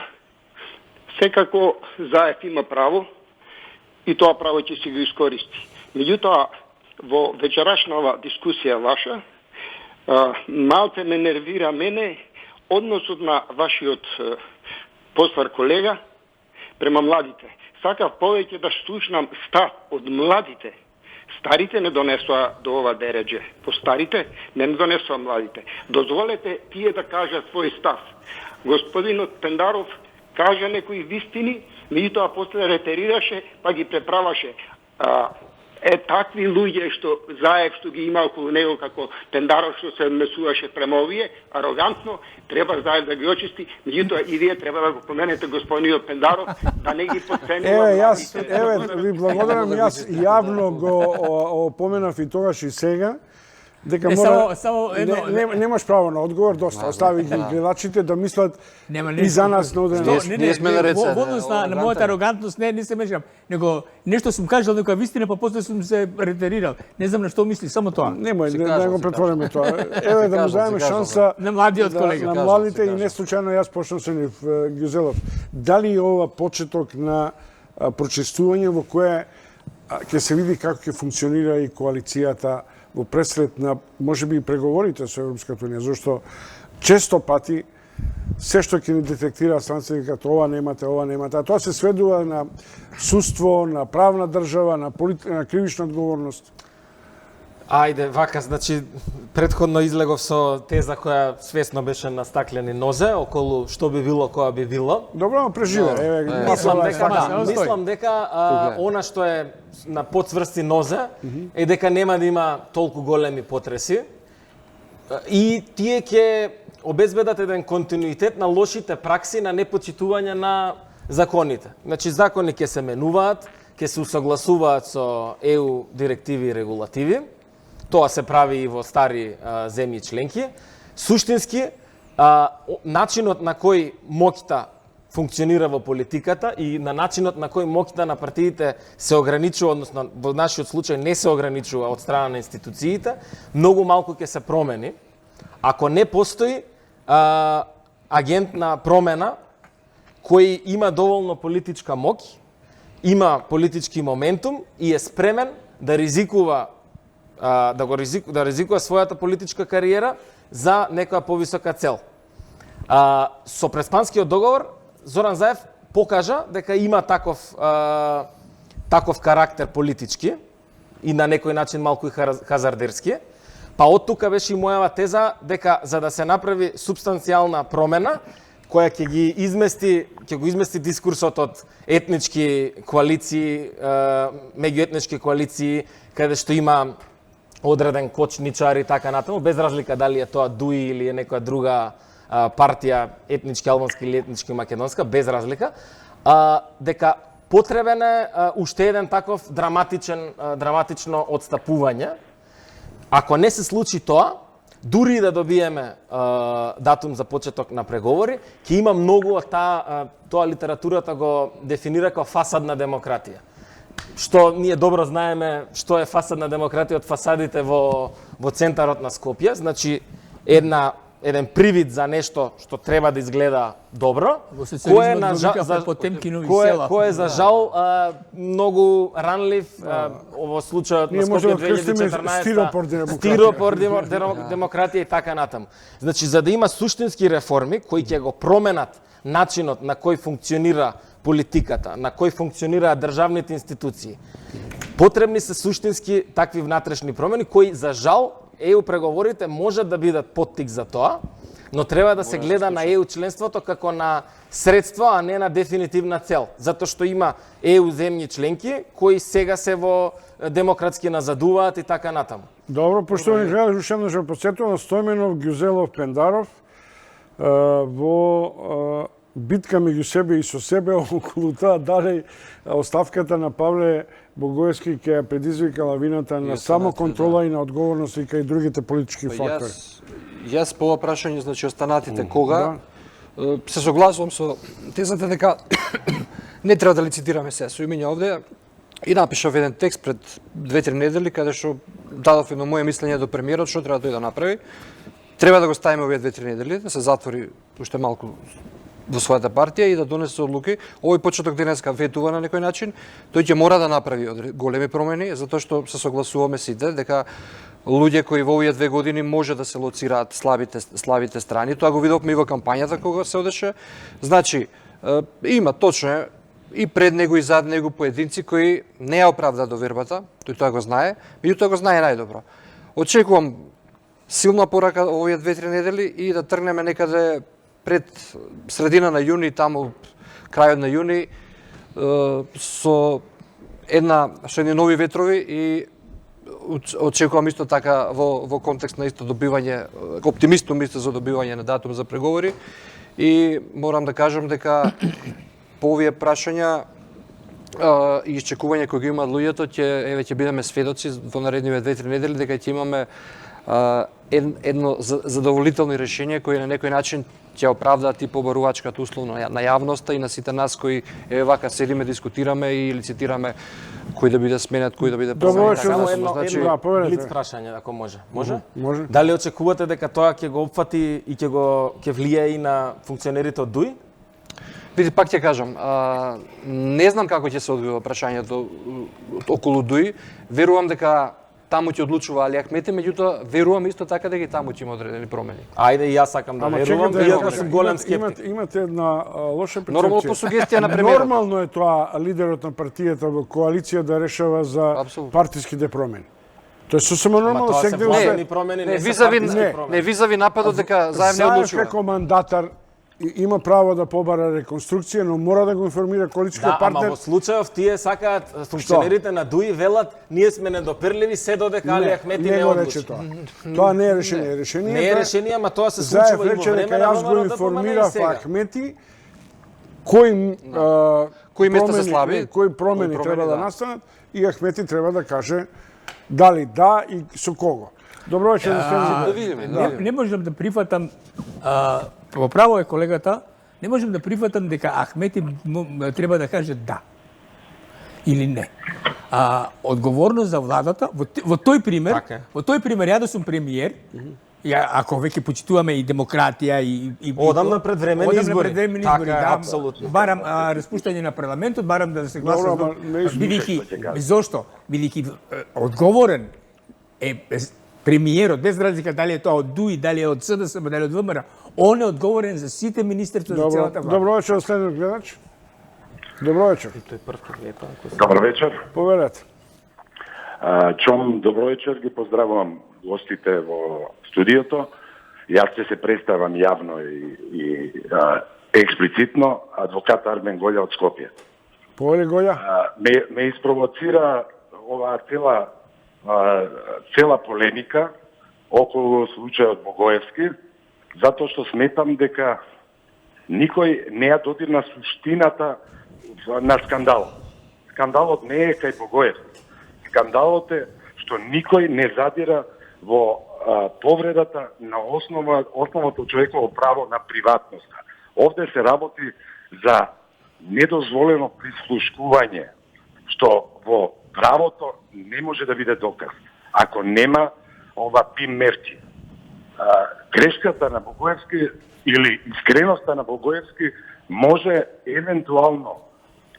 секако Заев има право и тоа право ќе се го искористи. Меѓутоа, во вечерашнава дискусија ваша, малце ме нервира мене односот на вашиот постар колега према младите. Сакав повеќе да слушнам став од младите. Старите не донесоа до ова дередже. По старите не донесоа младите. Дозволете тие да кажат свој став. Господинот Пендаров кажа некои вистини, меѓутоа после ретерираше, па ги преправаше. Такви луѓе што Заев што ги има околу него како Пендаров што се однесуваше према овие, арогантно, треба Заев да ги очисти, меѓутоа и вие треба да го поменете господинот Пендаров, да не ги подценува. Ви благодарам, јас јавно го опоменав и тогаш и сега, дека Не, мора... само едно... Немаш право на одговор, доста. Остави ги гледачите да мислат и за нас на одреден начин. Ние сме на ред Во однос на мојата арогантност не се мешам, него нешто сум кажал дека вистина, па после сум се ретерирал. Не знам на што мисли, само тоа. Немој да го претвориме тоа. Еве да му дадеме шанса на младиот колега. На младите и не случајно јас почнав со нив Гюзелов. Дали е ова почеток на прочестување во кое ќе се види како ќе функционира и коалицијата во пресред на можеби и преговорите со Европската унија, зашто често пати се што ќе ни детектира странците како ова немате, а тоа се сведува на судство, на правна држава, на кривична одговорност. Ајде, вака, значи, претходно излегов со теза која свесно беше на стаклени нозе, околу што би било, која би било. Добро, но преживе. Мислам дека она што е на подсврсти нозе е дека нема да има толку големи потреси и тие ќе обезбедат еден континуитет на лошите пракси на непочитување на законите. Значи, закони ќе се менуваат, ќе се усогласуваат со ЕУ директиви и регулативи. Тоа се прави и во стари земји членки. Суштински, начинот на кој моќта функционира во политиката и на начинот на кој моќта на партиите се ограничува, односно во нашиот случај не се ограничува од страна на институциите, многу малку ќе се промени. Ако не постои агент на промена кој има доволно политичка моќ, има политички моментум и е спремен да ризикува да ризикува својата политичка кариера за некоја повисока цел. Со Преспанскиот договор Зоран Заев покажа дека има таков карактер политички и на некој начин малку и хазардерски. Па од тука беше и мојава теза дека за да се направи субстанцијална промена која ќе го измести дискурсот од етнички коалиции, меѓуетнички коалиции, каде што има одреден кочничар и така натаму, без разлика дали е тоа ДУИ или е некоја друга партија, етнички албанска или етнички македонска, без разлика, дека потребен е уште еден таков драматично одстапување. Ако не се случи тоа, дури да добиеме датум за почеток на преговори, ќе има многу од тоа литературата го дефинира како фасадна демократија. Што ние добро знаеме што е фасадна демократија од фасадите во центарот на Скопје, значи еден привид за нешто што треба да изгледа добро, кој е за жал многу ранлив во случајот на Скопје 2014, стиропор демократија и така натаму. Значи, за да има суштински реформи кои ќе го променат начинот на кој функционира политиката, на кој функционираат државните институции, потребни се суштински такви внатрешни промени кои за жал ЕУ преговорите можат да бидат поттик за тоа, но треба да се гледа на ЕУ членството како на средство, а не на дефинитивна цел. Затоа што има ЕУ земји членки кои сега се во демократски назадуваат и така натаму. Добро, поштовани гледачи, уште еднаш ве потсетувам на Стојменов, Гюзелов, Пендаров во битка меѓу себе и со себе околу тоа дали оставката на Павле Богоевски ќе предизвика лавината на самоконтрола и на одговорност и кај другите политички фактори. Јас по ова прашање, значи останатите кога, се согласувам со тезата дека не треба да лицитираме се со имења овде и напишав еден текст пред 2-3 недели каде што дадов едно моје мислење до премиерот што треба тој да направи. Треба да го ставиме овие 2-3 недели, да се затвори уште малку во својата партија и да донесе одлуки. Овој почеток денеска ветува на некој начин, тој ќе мора да направи големи промени, затоа што се согласуваме сите дека луѓе кои во овие 2 години може да се лоцираат слабите страни, тоа го видовме и во кампањата кога се одеше. Значи, има точно и пред него и зад него поединци кои не ја оправда довербата, тој тоа го знае, меѓутоа го знае најдобро. Очекувам силна порака овие 2-3 недели и да тргнеме некаде пред средина на јуни, таму крајот на јуни, со едни нови ветрови и очекувам исто така во контекст на исто добивање, оптимистум исто за добивање на датум за преговори и морам да кажам дека по овие прашања и исчекување кои ги имаат луѓето, ќе бидеме сведоци во наредниве 2-3 недели дека ќе имаме едно задоволително решение кој на некој начин ќе оправдаат и побарувачката условно на јавноста и на сите нас кои вака седиме, дискутираме и лицитираме кој да биде сменет, кој да биде Добро, Само што едно блиц прашање, ако може. Може? Може. Дали очекувате дека тоа ќе го опфати и ќе влијае и на функционерите од ДУИ? Види, пак ќе кажам, не знам како ќе се одвива прашањето околу ДУИ. Верувам дека таму ќе одлучува Али Ахмети, меѓутоа верувам исто така дека и таму ќе има одредени промени. Ајде и јас сакам да верувам, иако сум голем скептик. Имате една лоша перцепција. Нормално по сугестија на премиерот. Нормално е тоа лидерот на партијата во коалиција да решава за партиските промени. Тоа е сосема нормално, секој не визави нападот дека заедно одлучува. Како мандатар има право да побара реконструкција, но мора да го информира коалицијскиот партнер. Ама во случајов тие сакаат функционерите на ДУИ велат ние сме недопирливи се додека Али Ахмети не одлучи. Тоа не е решение. Не е решение, ама тоа се случува и во време на ВМРО да информирав Ахмети кои места се слаби, кои промени треба да настанат и Ахмети треба да каже дали да и со кого. Добро вечер, да видиме. Не можам да прифатам, во право е колегата, не можам да прифатам дека Ахмети треба да каже да или не. Одговорност за владата, во тој пример, ја да сум премиер, ако веќе почитуваме и демократија и одам на предвремени избори. Да, апсолутно. Барам распуштање на парламентот, барам да се гласа бидејќи зошто? Бидејќи одговорен е премиерот, без разлика дали е тоа од ДУИ, дали е од СДСМ, дали од ВМРО, он е одговорен за сите министерства за целата влада. Добро вечер, следниот гледач. Добро вечер. Добро вечер. Повелете. Чом, добро вечер, ги поздравувам гостите во студиото. Јас ќе се представам јавно и експлицитно, адвокат Армен Голја од Скопје. Поле Голја? Ме испровоцира оваа цела полемика околу случајот Богоевски, затоа што сметам дека никој не ја додирна суштината на скандалот. Скандалот не е кај Богоевски. Скандалот е што никој не задира во повредата на основното човеково право на приватноста. Овде се работи за недозволено прислушкување, што во правото не може да биде доказ. Ако нема ова пим мерки. Грешката на Богоевски или искреноста на Богоевски може евентуално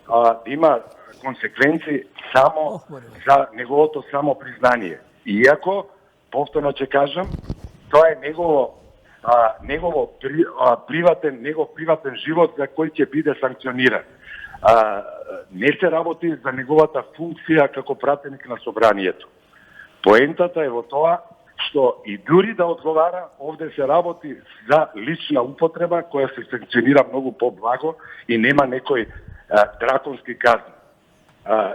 да има консеквенции само за неговото само признание. Иако, повторно ќе кажам, тоа е негов приватен живот за кој ќе биде санкциониран. Не се работи за неговата функција како пратеник на собранието. Поентата е во тоа што и дури да одговара, овде се работи за лична употреба која се санкционира многу поблаго и нема некој драконски казни.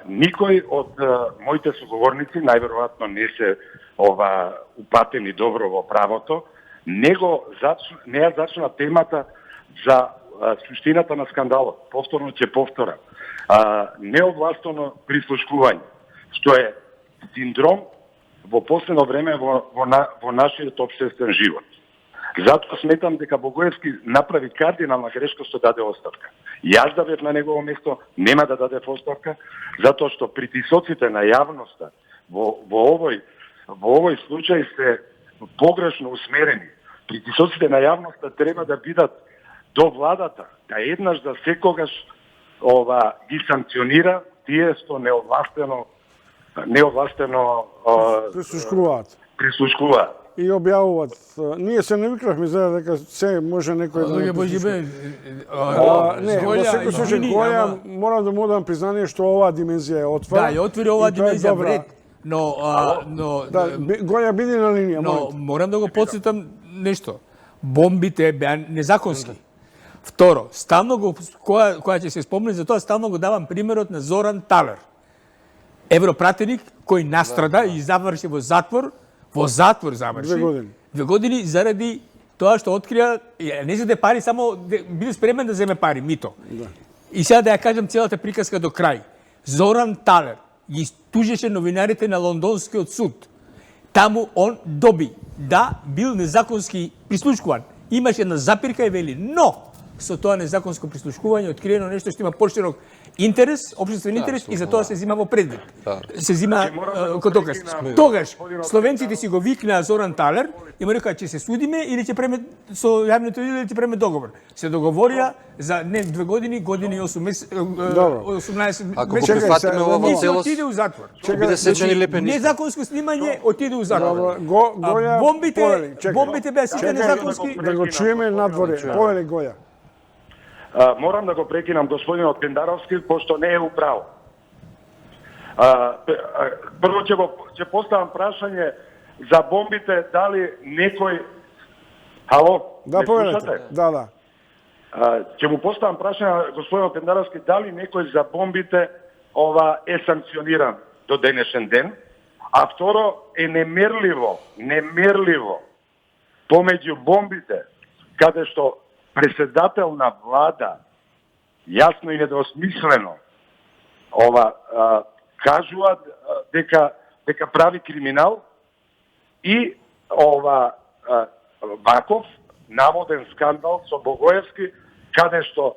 Никој од моите соговорници, најверојатно не се упатени добро во правото, не ја зачна темата за суштината на скандалот. Повторно ќе повторам. Неовластено прислушкување, што е синдром во последно време во нашиот општествен живот. Затоа сметам дека Богоевски направи кардинална грешка што даде оставка. Јас да бев на негово место, нема да даде оставка, затоа што притисоците на јавноста во овој случај се погрешно усмерени. Притисоците на јавноста треба да бидат до владата, да еднаш за секогаш ги санкционира тие што неовластено прислушкуваат. И објавуваат. Ние се навикнавме за дека се може некој да не прислушкува. Не, во секој случај Гоја морам да му дам признание што оваа димензија е отворена. Да, ја отвори оваа димензија вред. Но Гоја биди на линија, но морам да го потсетам нешто. Бомбите беа незаконски. Второ, стално го која ќе се спомне за тоа, стално го давам примерот на Зоран Талер. Европратеник кој настрада и заврши во затвор заврши. 2 години заради тоа што открија не зеде пари, само биде спремен да земе пари, мито. И сега да ја кажам целата приказка до крај. Зоран Талер ги тужеше новинарите на лондонскиот суд. таму он доби да бил незаконски прислушкуван. Имаше една запирка и вели, но со тоа незаконско прислушкување откриено нешто што има поширок интерес, општествен интерес и за тоа се зима во предвид. Се зима како доказ. Тогаш словенците си го викнаа Зоран Талер и му рекаа ќе се судиме или ќе преме со јавното или ќе преме договор. Се договорија за не 2 години, години и 8 месеци, 18 Ако го прифатиме ова во целост, отиде у затвор. Биде сечени лепеништа. Незаконско снимање отиде у затвор. Гоја, Бомбите беа сите незаконски. Да го чуеме надворе. Повели Гоја. Морам да го прекинам господинот Пендаровски, пошто не е управо. Прво ќе поставам прашање за бомбите, дали некој... Ало, да, повелете. Да. Ќе му поставам прашање господинот Пендаровски, дали некој за бомбите е санкциониран до денешен ден, а второ е немерливо помеѓу бомбите, каде што преседател на влада, јасно и недвосмислено, кажува дека прави криминал и ваков наводен скандал со Богоевски, каде што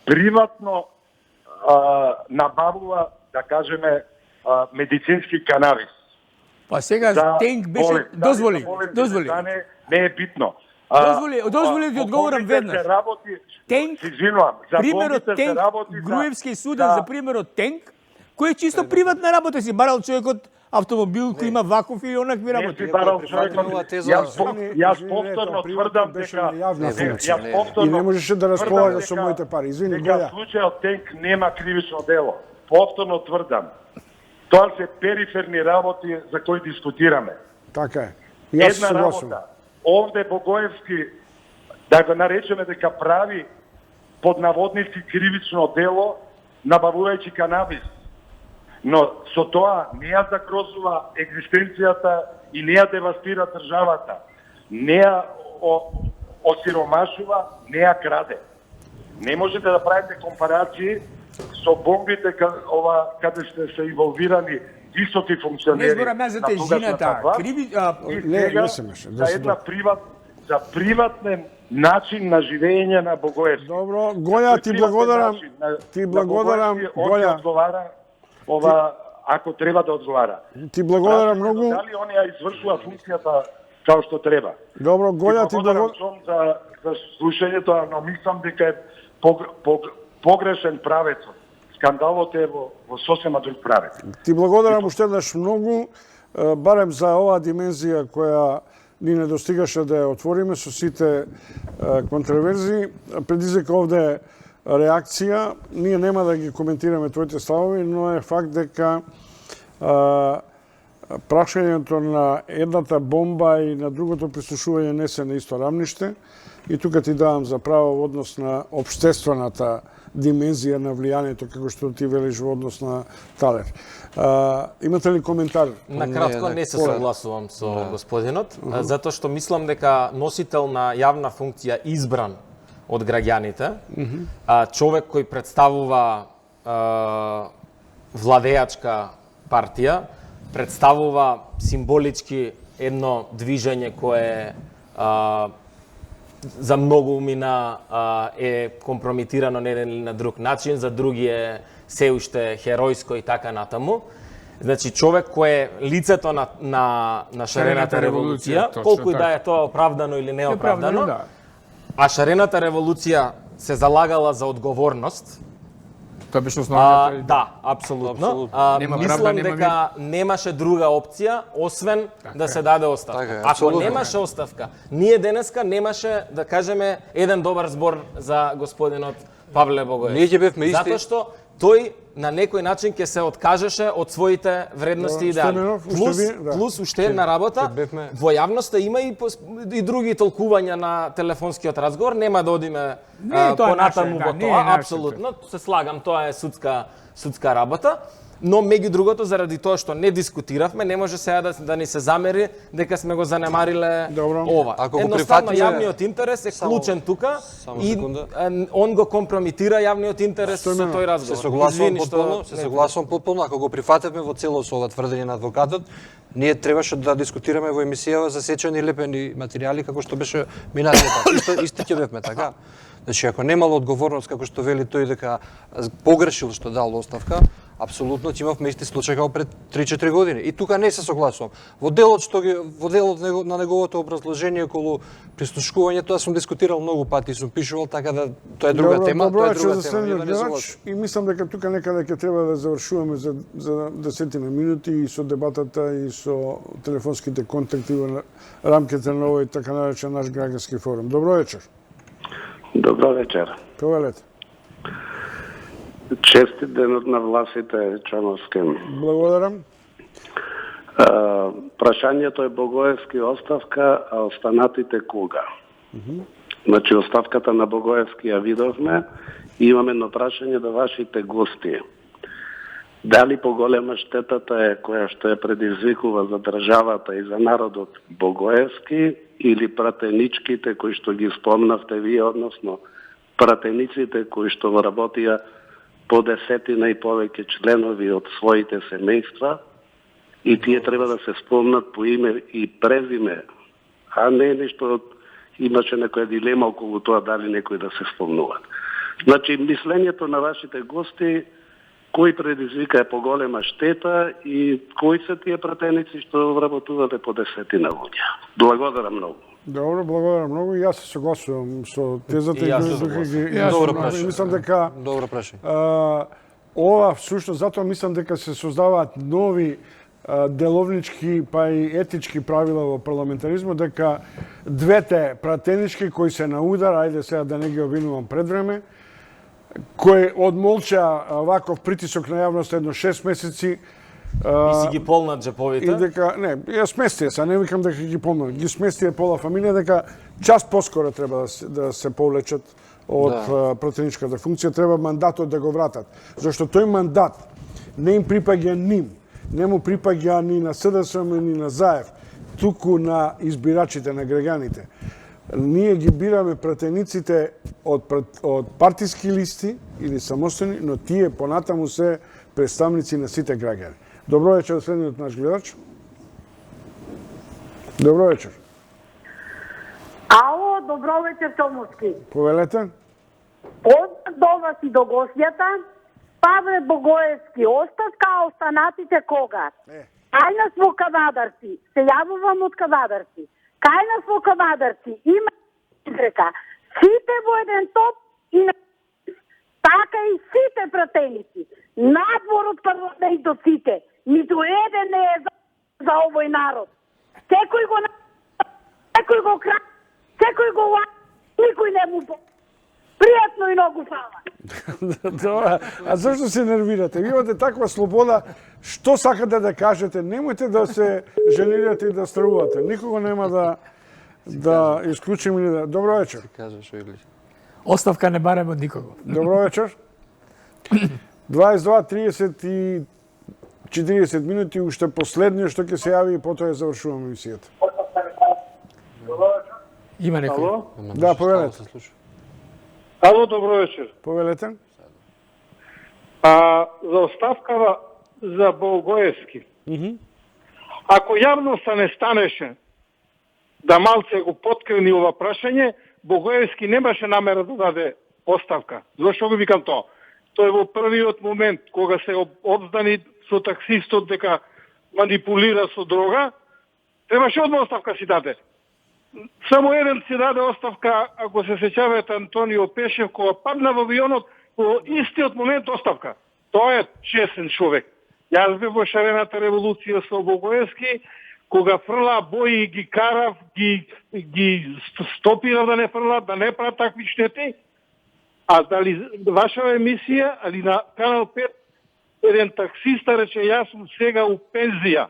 приватно набавува, да кажеме, медицински канабис. Па сега Тенк беше... Дозволи. Не е битно. Дозволи да одговорам веднаш. Тенк, примерот Тенк, Груевски суден за примерот Тенк, кој е чисто приватна работа, си барал човекот автомобил кој има ваков или онакви работи. Не си барал човекот. Јас повторно тврдам дека и не можеше да располага со моите пари. Извини, Гоја. Случајот Тенк нема кривично дело. Повторно тврдам. Тоа се периферни работи за кои дискутираме. Така е. Јас една работа. Овде Богоевски, да го наречеме дека прави под наводници кривично дело, набавувајќи канабис. Но со тоа не ја загрозува екзистенцијата и не ја девастира државата. Не ја осиромашува, не ја краде. Не можете да правите компарации со бомбите каде сте се инволвирани високи функционери. Не зборам за тежината. За приватен начин на живење на Богоевски. Добро, Гоја, ти благодарам, Гоја. Ако треба да одговара. Ти благодарам многу. Дали он ја извршува функцијата како што треба. Добро, Гоја, ти благодарам за слушањето, но мислам дека е погрешен правецот. Скандалот е во сосема друг правец. Ти благодарам уште еднаш многу, барем за оваа димензија која ни не достигаше да ја отвориме со сите контроверзии. Предизвика овде реакција. Ние нема да ги коментираме твоите ставови, но е факт дека прашањето на едната бомба и на другото прислушување не се на исто рамниште. И тука ти давам за право во однос на општествената димензија на влијанието, како што ти велиш во однос на Талер. Имате ли коментар? Накратко не се согласувам со господинот, затоа што мислам дека носител на јавна функција избран од граѓаните, човек кој представува владеачка партија, представува символички едно движење кое за многу умина е компрометирано на еден или на друг начин, за други е се уште херојско и така натаму. Значи, човек кој е лицето на шарената револуција, колку и да е тоа оправдано или неоправдано, а шарената револуција се залагала за одговорност. Тоа беше основната. Да, апсолутно. Мислам дека немаше друга опција, освен да се даде оставка. Ако немаше оставка, ние денеска немаше, да кажеме, еден добар збор за господинот Павле Богоевски. Ние ќе бевме исти. Затоа што тој на некој начин ќе се откажеше од своите вредности и идеали. Плюс уште една работа, во јавноста има и други толкувања на телефонскиот разговор, нема да одиме понатаму во тоа, апсолутно, се слагам, тоа е судска работа. Но меѓу другото, заради тоа што не дискутиравме, не може сега да ни се замери дека сме го занемариле ова. Едноставно, јавниот интерес е клучен тука и он го компрометира јавниот интерес со тој разговор. Се согласувам потполно. Ако го прифатиме во целост ова тврдење на адвокатот, ние требаше да дискутираме во емисија за сечени лепени материјали како што беше минатиот пат. Исто ќе бевме така. Значи, ако немало одговорност, како што вели тој дека погрешил што дал оставка, апсолутно ќе имавме исти случај како пред 3-4 години. И тука не се согласувам. Во делот на неговото образложение околу прислушкувањето, јас сум дискутирал многу пати и сум пишувал, така да тоа е друга тема, тоа е друга тема. И мислам дека тука некаде ќе треба да завршуваме за 10 минути и со дебатата и со телефонските контакти во рамките на овој така наречен наш граѓански форум. Добро вечер. Добро вечер. Повелете. Честит денот на власите Чановски. Благодарам. Прашањето е Богоевски оставка, а останатите кога? Значи, оставката на Богоевски ја видовме и имаме едно прашање до вашите гости. Дали поголема штетата е која што ја предизвикува за државата и за народот Богоевски или пратеничките кои што ги спомнавте вие, односно пратениците кои што работија по 10 и повеќе членови од своите семејства и тие треба да се спомнат по име и презиме, а не нешто имаше некоја дилема околу тоа дали некој да се спомнуваат. Значи, мислењето на вашите гости кој предизвика е поголема штета и кои се тие пратеници што вработувате по 10 луѓе. Благодарам многу. Добро, благодарам многу и јас се согласувам со тезата и мислам дека добро прашање. Ова всушност затоа мислам дека се создаваат нови деловнички па и етички правила во парламентаризмот, дека двете пратенички кои се на удар, ајде сега да не ги обвинувам пред време, кој одмолча ваков притисок на јавноста едно 6 месеци и си ги полнат джеповите. И дека не, ја сместија се, не викам дека ги полнат, ги сместија пола фамилија дека час поскоро треба да се повлечат од пратеничката функција, треба мандатот да го вратат, зашто тој мандат не им припаѓа ним, не му припаѓа ни на СДСМ ни на ЗАЕВ, туку на избирачите, на граѓаните. Ние ги бираме пратениците од партиски листи или самостојни, но тие понатаму се представници на сите граѓани. Добро вечер, следниот наш гледач. Добро вечер. Ало, добро вечер, Томовски. Повелете. Поздрав до вас и до гостјата. Павле Богоевски, оставка, а останатите кога? Кај нас во Кавадарци, се јавувам од Кавадарци. Кај нас во Кавадарци има изрека, сите во еден топ и на така и сите пратеници. Надвор од парламентот сите. Ниту еден не е за овој народ. Секој го кра, секој го ла, никој не му пријатно и многу фала. Добра, а зашто се нервирате? Ви имате таква слобода, што сакате да кажете? Немојте да се женирате и да стравувате. Никого нема да исклучим или да... Добро вечер. Оставка не бараме од никого. Добро вечер. 22:30 и 40 минути, уште последниот што ќе се јави и потоа ја завршуваме емисијата. Има некој? Да, повелете. Ало, добро вечер. Повелете. За оставкава за Богоевски. Ако јавноста не станеше да малце го подкрени ова прашање, Богоевски немаше намера да даде оставка. Зошто го викам тоа? Тој во првиот момент, кога се обздани со таксистот дека манипулира со дрога, требаше одма оставка си даде. Само еден си даде оставка, ако се сеќавате, Антонио Пешев, кога падна во авионот, во истиот момент оставка. Тој е честен човек. Јас бев во шарената револуција со Богоевски, кога фрла бои ги карав, ги стопирав да не фрлат, да не прават такви штети. А дали ваша емисија, али на Канал 5, еден таксиста рече, јас сум сега у пензија.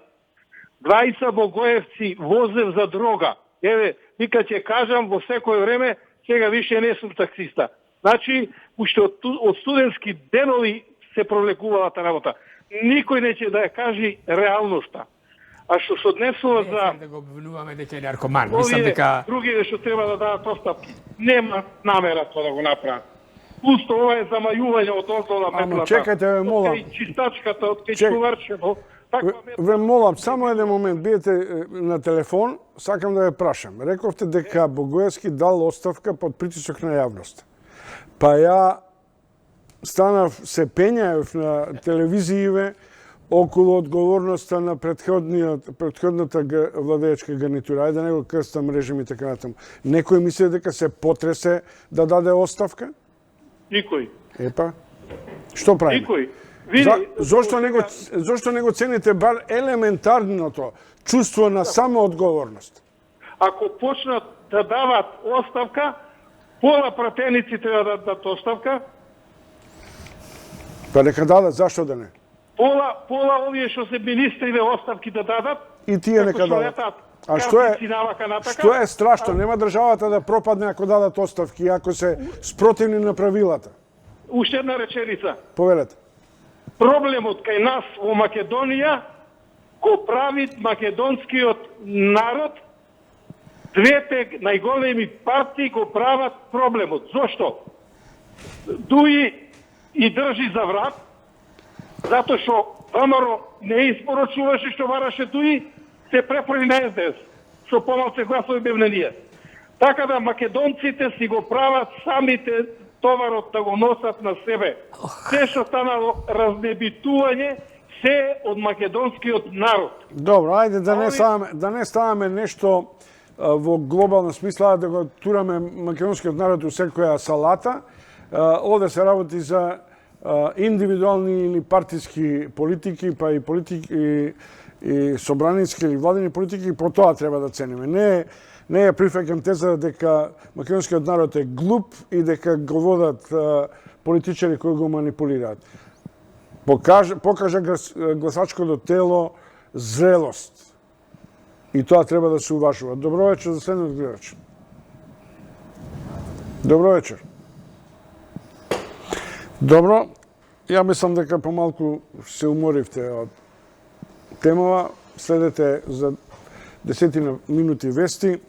20 Богоевци возев за дрога. Еве, вика ќе кажам во секој време, сега више не сум таксиста. Значи, уште од студентски денови се провлекувала та работа. никој неќе да ја кажи реалноста. А што се однесува за да го обвинуваме дека е наркоман. Мислам дека други што треба да дадат оставки, нема намера тоа да го направат. Пусто ова е замајување од оздола метлата. Ама чекајте, ве молам. Од кај чистачката, од кај чуварчево. Ве молам, само еден момент, бидете на телефон, сакам да ве прашам. Рековте дека Богоевски дал оставка под притисок на јавност. Па ја станав, се пењаев на телевизииве околу одговорноста на претходната владеечка гарнитура. Ајде не го крстам режим и така натаму. Некој мисли дека се потресе да даде оставка? Никој. Епа, што правиме? Никој. Зошто не го цените бар елементарното чувство на самоодговорност? Ако почнат да дават оставка, пола пратеници треба да дадат оставка. Па нека дадат, зашто да не? Пола овие што се министри оставки да дадат. И тие нека дадат. А што е страшно? Нема државата да пропадне ако дадат оставки, ако се спротивни на правилата. Уште една реченица. Повелете. Проблемот кај нас во Македонија го прави македонскиот народ, двете најголеми партии го прават проблемот. Зошто? Дуи и држи за врат, затоа што ВМРО не испорачуваше што бараше Дуи, се препори на СДС, што помалце гласови бевме ние. Така да македонците си го прават самите товарот да го носат на себе. Се што станало разнебитување, се од македонскиот народ. Добро, ајде да не ставаме нешто во глобална смисла, да го тураме македонскиот народ у секоја салата. Овде се работи за индивидуални или партиски политики, па и политики и собраниски или владени политики, по тоа треба да цениме. Не ја прифаќам теза дека македонскиот народ е глуп и дека го водат политичари кои го манипулираат. Покажа гласачкото тело зрелост. И тоа треба да се уважува. Добро вечер за следниот гледач. Добро вечер. Добро, ја мислам дека помалку се уморивте од темава. Следете за 10 минути вести.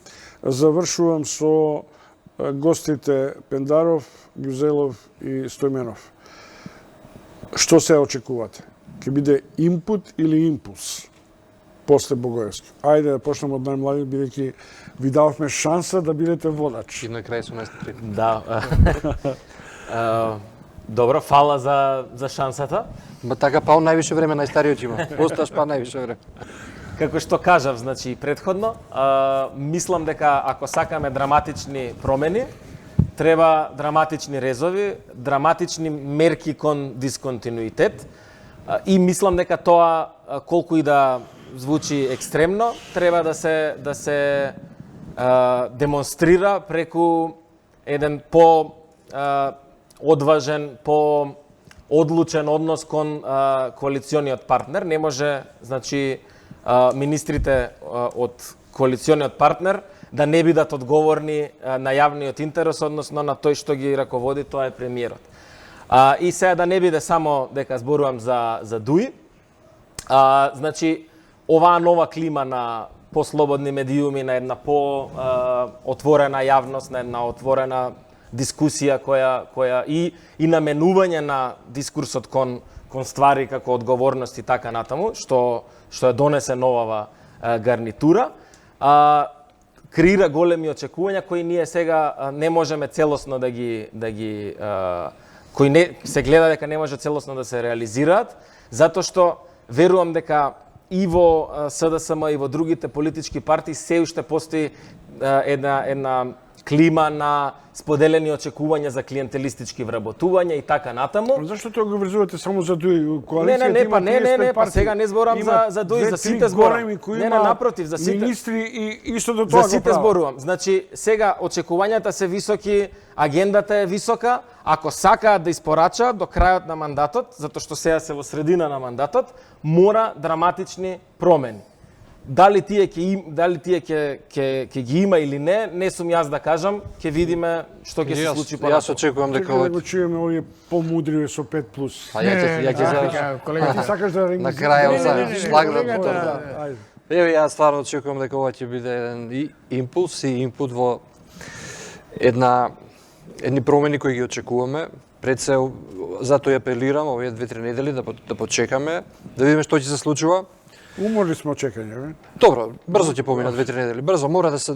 Завршувам со гостите Пендаров, Гюзелов и Стојменов. Што се очекувате? Ке биде импут или импулс после Богоевски? Ајде да почнем од најмлади, бидејќи ви дававме шанса да бидете водач. И на крај со нас три. Да. Добро, фала за шансата. Ма така пал највише време најстариот има. Осташ па највише време. Како што кажав, значи, предходно, мислам дека ако сакаме драматични промени, треба драматични резови, драматични мерки кон дисконтинуитет и мислам дека тоа, колку и да звучи екстремно, треба да се демонстрира преку еден одважен, одлучен однос кон коалициониот партнер. Не може, значи, министрите од коалициониот партнер да не бидат одговорни на јавниот интерес, односно на тој што ги раководи, тоа е премиерот. И сега да не биде само дека зборувам за Дуи, значи, оваа нова клима на послободни медиуми, на една по-отворена јавност, на една отворена дискусија која и наменување на дискурсот кон ствари како одговорност и така натаму, што е донесе новава гарнитура, креира големи очекувања кои ние сега не можеме целосно кои не се гледа дека не може целосно да се реализираат, затоа што верувам дека и во СДСМ и во другите политички партии се уште постои една клима на споделени очекувања за клиентелистички вработувања и така натаму. Зашто тоа го врзувате само за Дуи? Не, па сега не зборам за Дуи, за сите зборам. Не, напротив, за сите. Министри и исто до тоа го прават. За сите зборувам. Значи, сега очекувањата се високи, агендата е висока, ако сакаат да испорачаат до крајот на мандатот, затоа што сега се во средина на мандатот, мора драматични промени. Дали тие ќе ги има или не сум јас да кажам, ќе видиме што ќе се случи Јас очекувам дека да го чуеме овие помудри со 5+. А ја ќе завршам. Колега, ти сакаш да на крајот шлагнат. Еве јас стварно очекувам дека ова ќе биде еден импулс и инпут во едни промени кои ги очекуваме. Пред се, затоа ја апелирам овие 2-3 недели да почекаме, да видиме што ќе се случува. Уморни сме чекање, бе. Добро, брзо ќе помине 2-3 недели. Брзо мора да се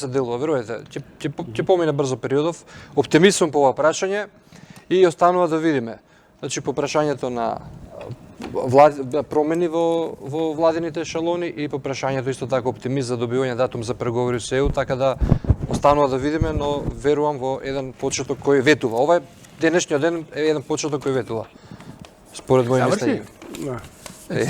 делува, верувате. Ќе помине брзо периодов. Оптимист сум по ова прашање и останува да видиме. Значи по прашањето на промени во владините ешелони и по прашањето исто така оптимист за добивање датум за преговори со ЕУ, така да останува да видиме, но верувам во еден почеток кој ветува. Ова е денешниот ден е еден почеток кој ветува. Според мој мислење.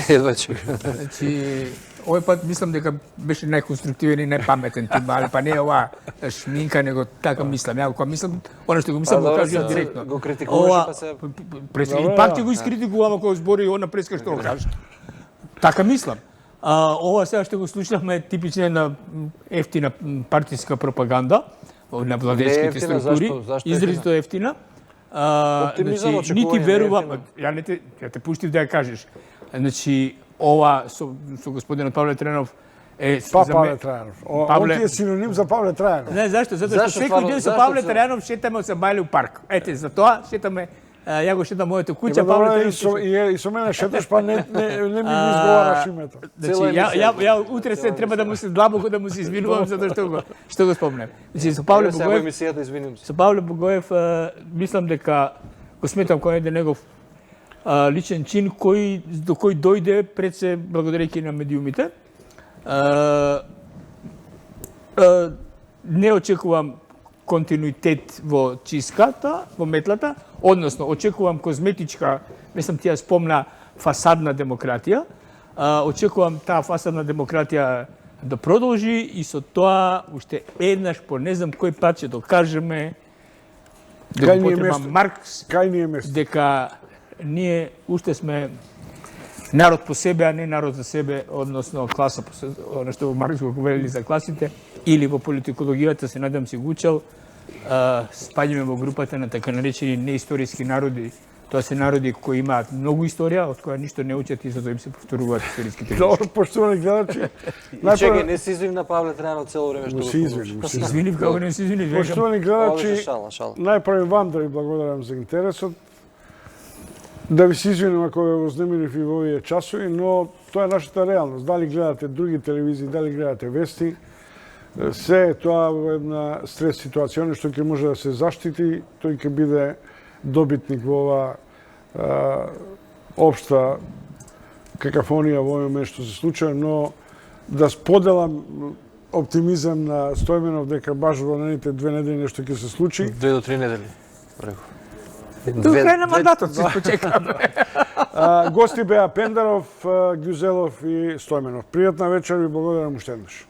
Едва чекам. Значи, овој пат мислам дека беше најконструктивен и најпаметен тим, али па не е ова шминка, него така мислам. Ја кога мислам, она што го мислам го кажам директно. Го критикуваш па се. И пак ќе го искритикувам ако збори она преска што го кажа. Така мислам. Ова сега што го слушнавме типична на ефтина партиска пропаганда на владеечките структури, изразито ефтина. Значи, нити верувам, ја те пуштив да ја кажеш. Значи, ова со господинот Павле Трајанов е... Павле Трајанов. Он ти е синоним за Павле Трајанов. Не, зашто? Затоа што секој ден со Павле Трајанов шетаме од Сабајле у парк. Ете, за тоа шетаме, ја го шетам моето куќа, Павле Трајанов... И со мене шеташ, па не ми изговараш името. Значи, ја утре се треба да му се длабоко да му се извинувам за тоа што го спомнем. Значи, со Павле Богоев... Со Павле Богоев, мислам дека го сметам кој е негов личен чин до кој дојде пред се благодарејќи на медиумите. Не очекувам континуитет во чистката, во метлата, односно очекувам козметичка, мислам тија спомна фасадна демократија. Очекувам таа фасадна демократија да продолжи и со тоа уште еднаш по не знам кој пат ќе докажеме дека потребам Маркс, дека ние уште сме народ по себе, а не народ за себе, односно класа по себе, оно што Маркс го говорили за класите, или во политикологијата, се надам си го учел, спаѓаме во групата на така наречени неисториски народи. Тоа се народи кои имаат многу историја, од која ништо не учат и затоа им се повторуваат историските. Добро, поштовани гледачи. Чекај, не се извини на Павле Трајанов цело време што го спомнуваш. Се извинив, како не се извинив. Поштовани гледачи, најпрви вам да ви благодарам за интересот. Да ви се извинам ако ве вознемирив и во овие часови, но тоа е нашата реалност. Дали гледате други телевизии, дали гледате вести, се тоа во една стрес ситуација, што ќе може да се заштити, тој ќе биде добитник во ова општа какафонија во овој момент што се случува, но да споделам оптимизам на Стојменов дека баш во наредните 2 недели нешто ќе се случи. 2 до 3 недели, реков. До крај на мандатот се почекаме. Гости беа Пендаров, Ѓузелов и Стојменов. Пријатна вечер и благодарам уште еднаш.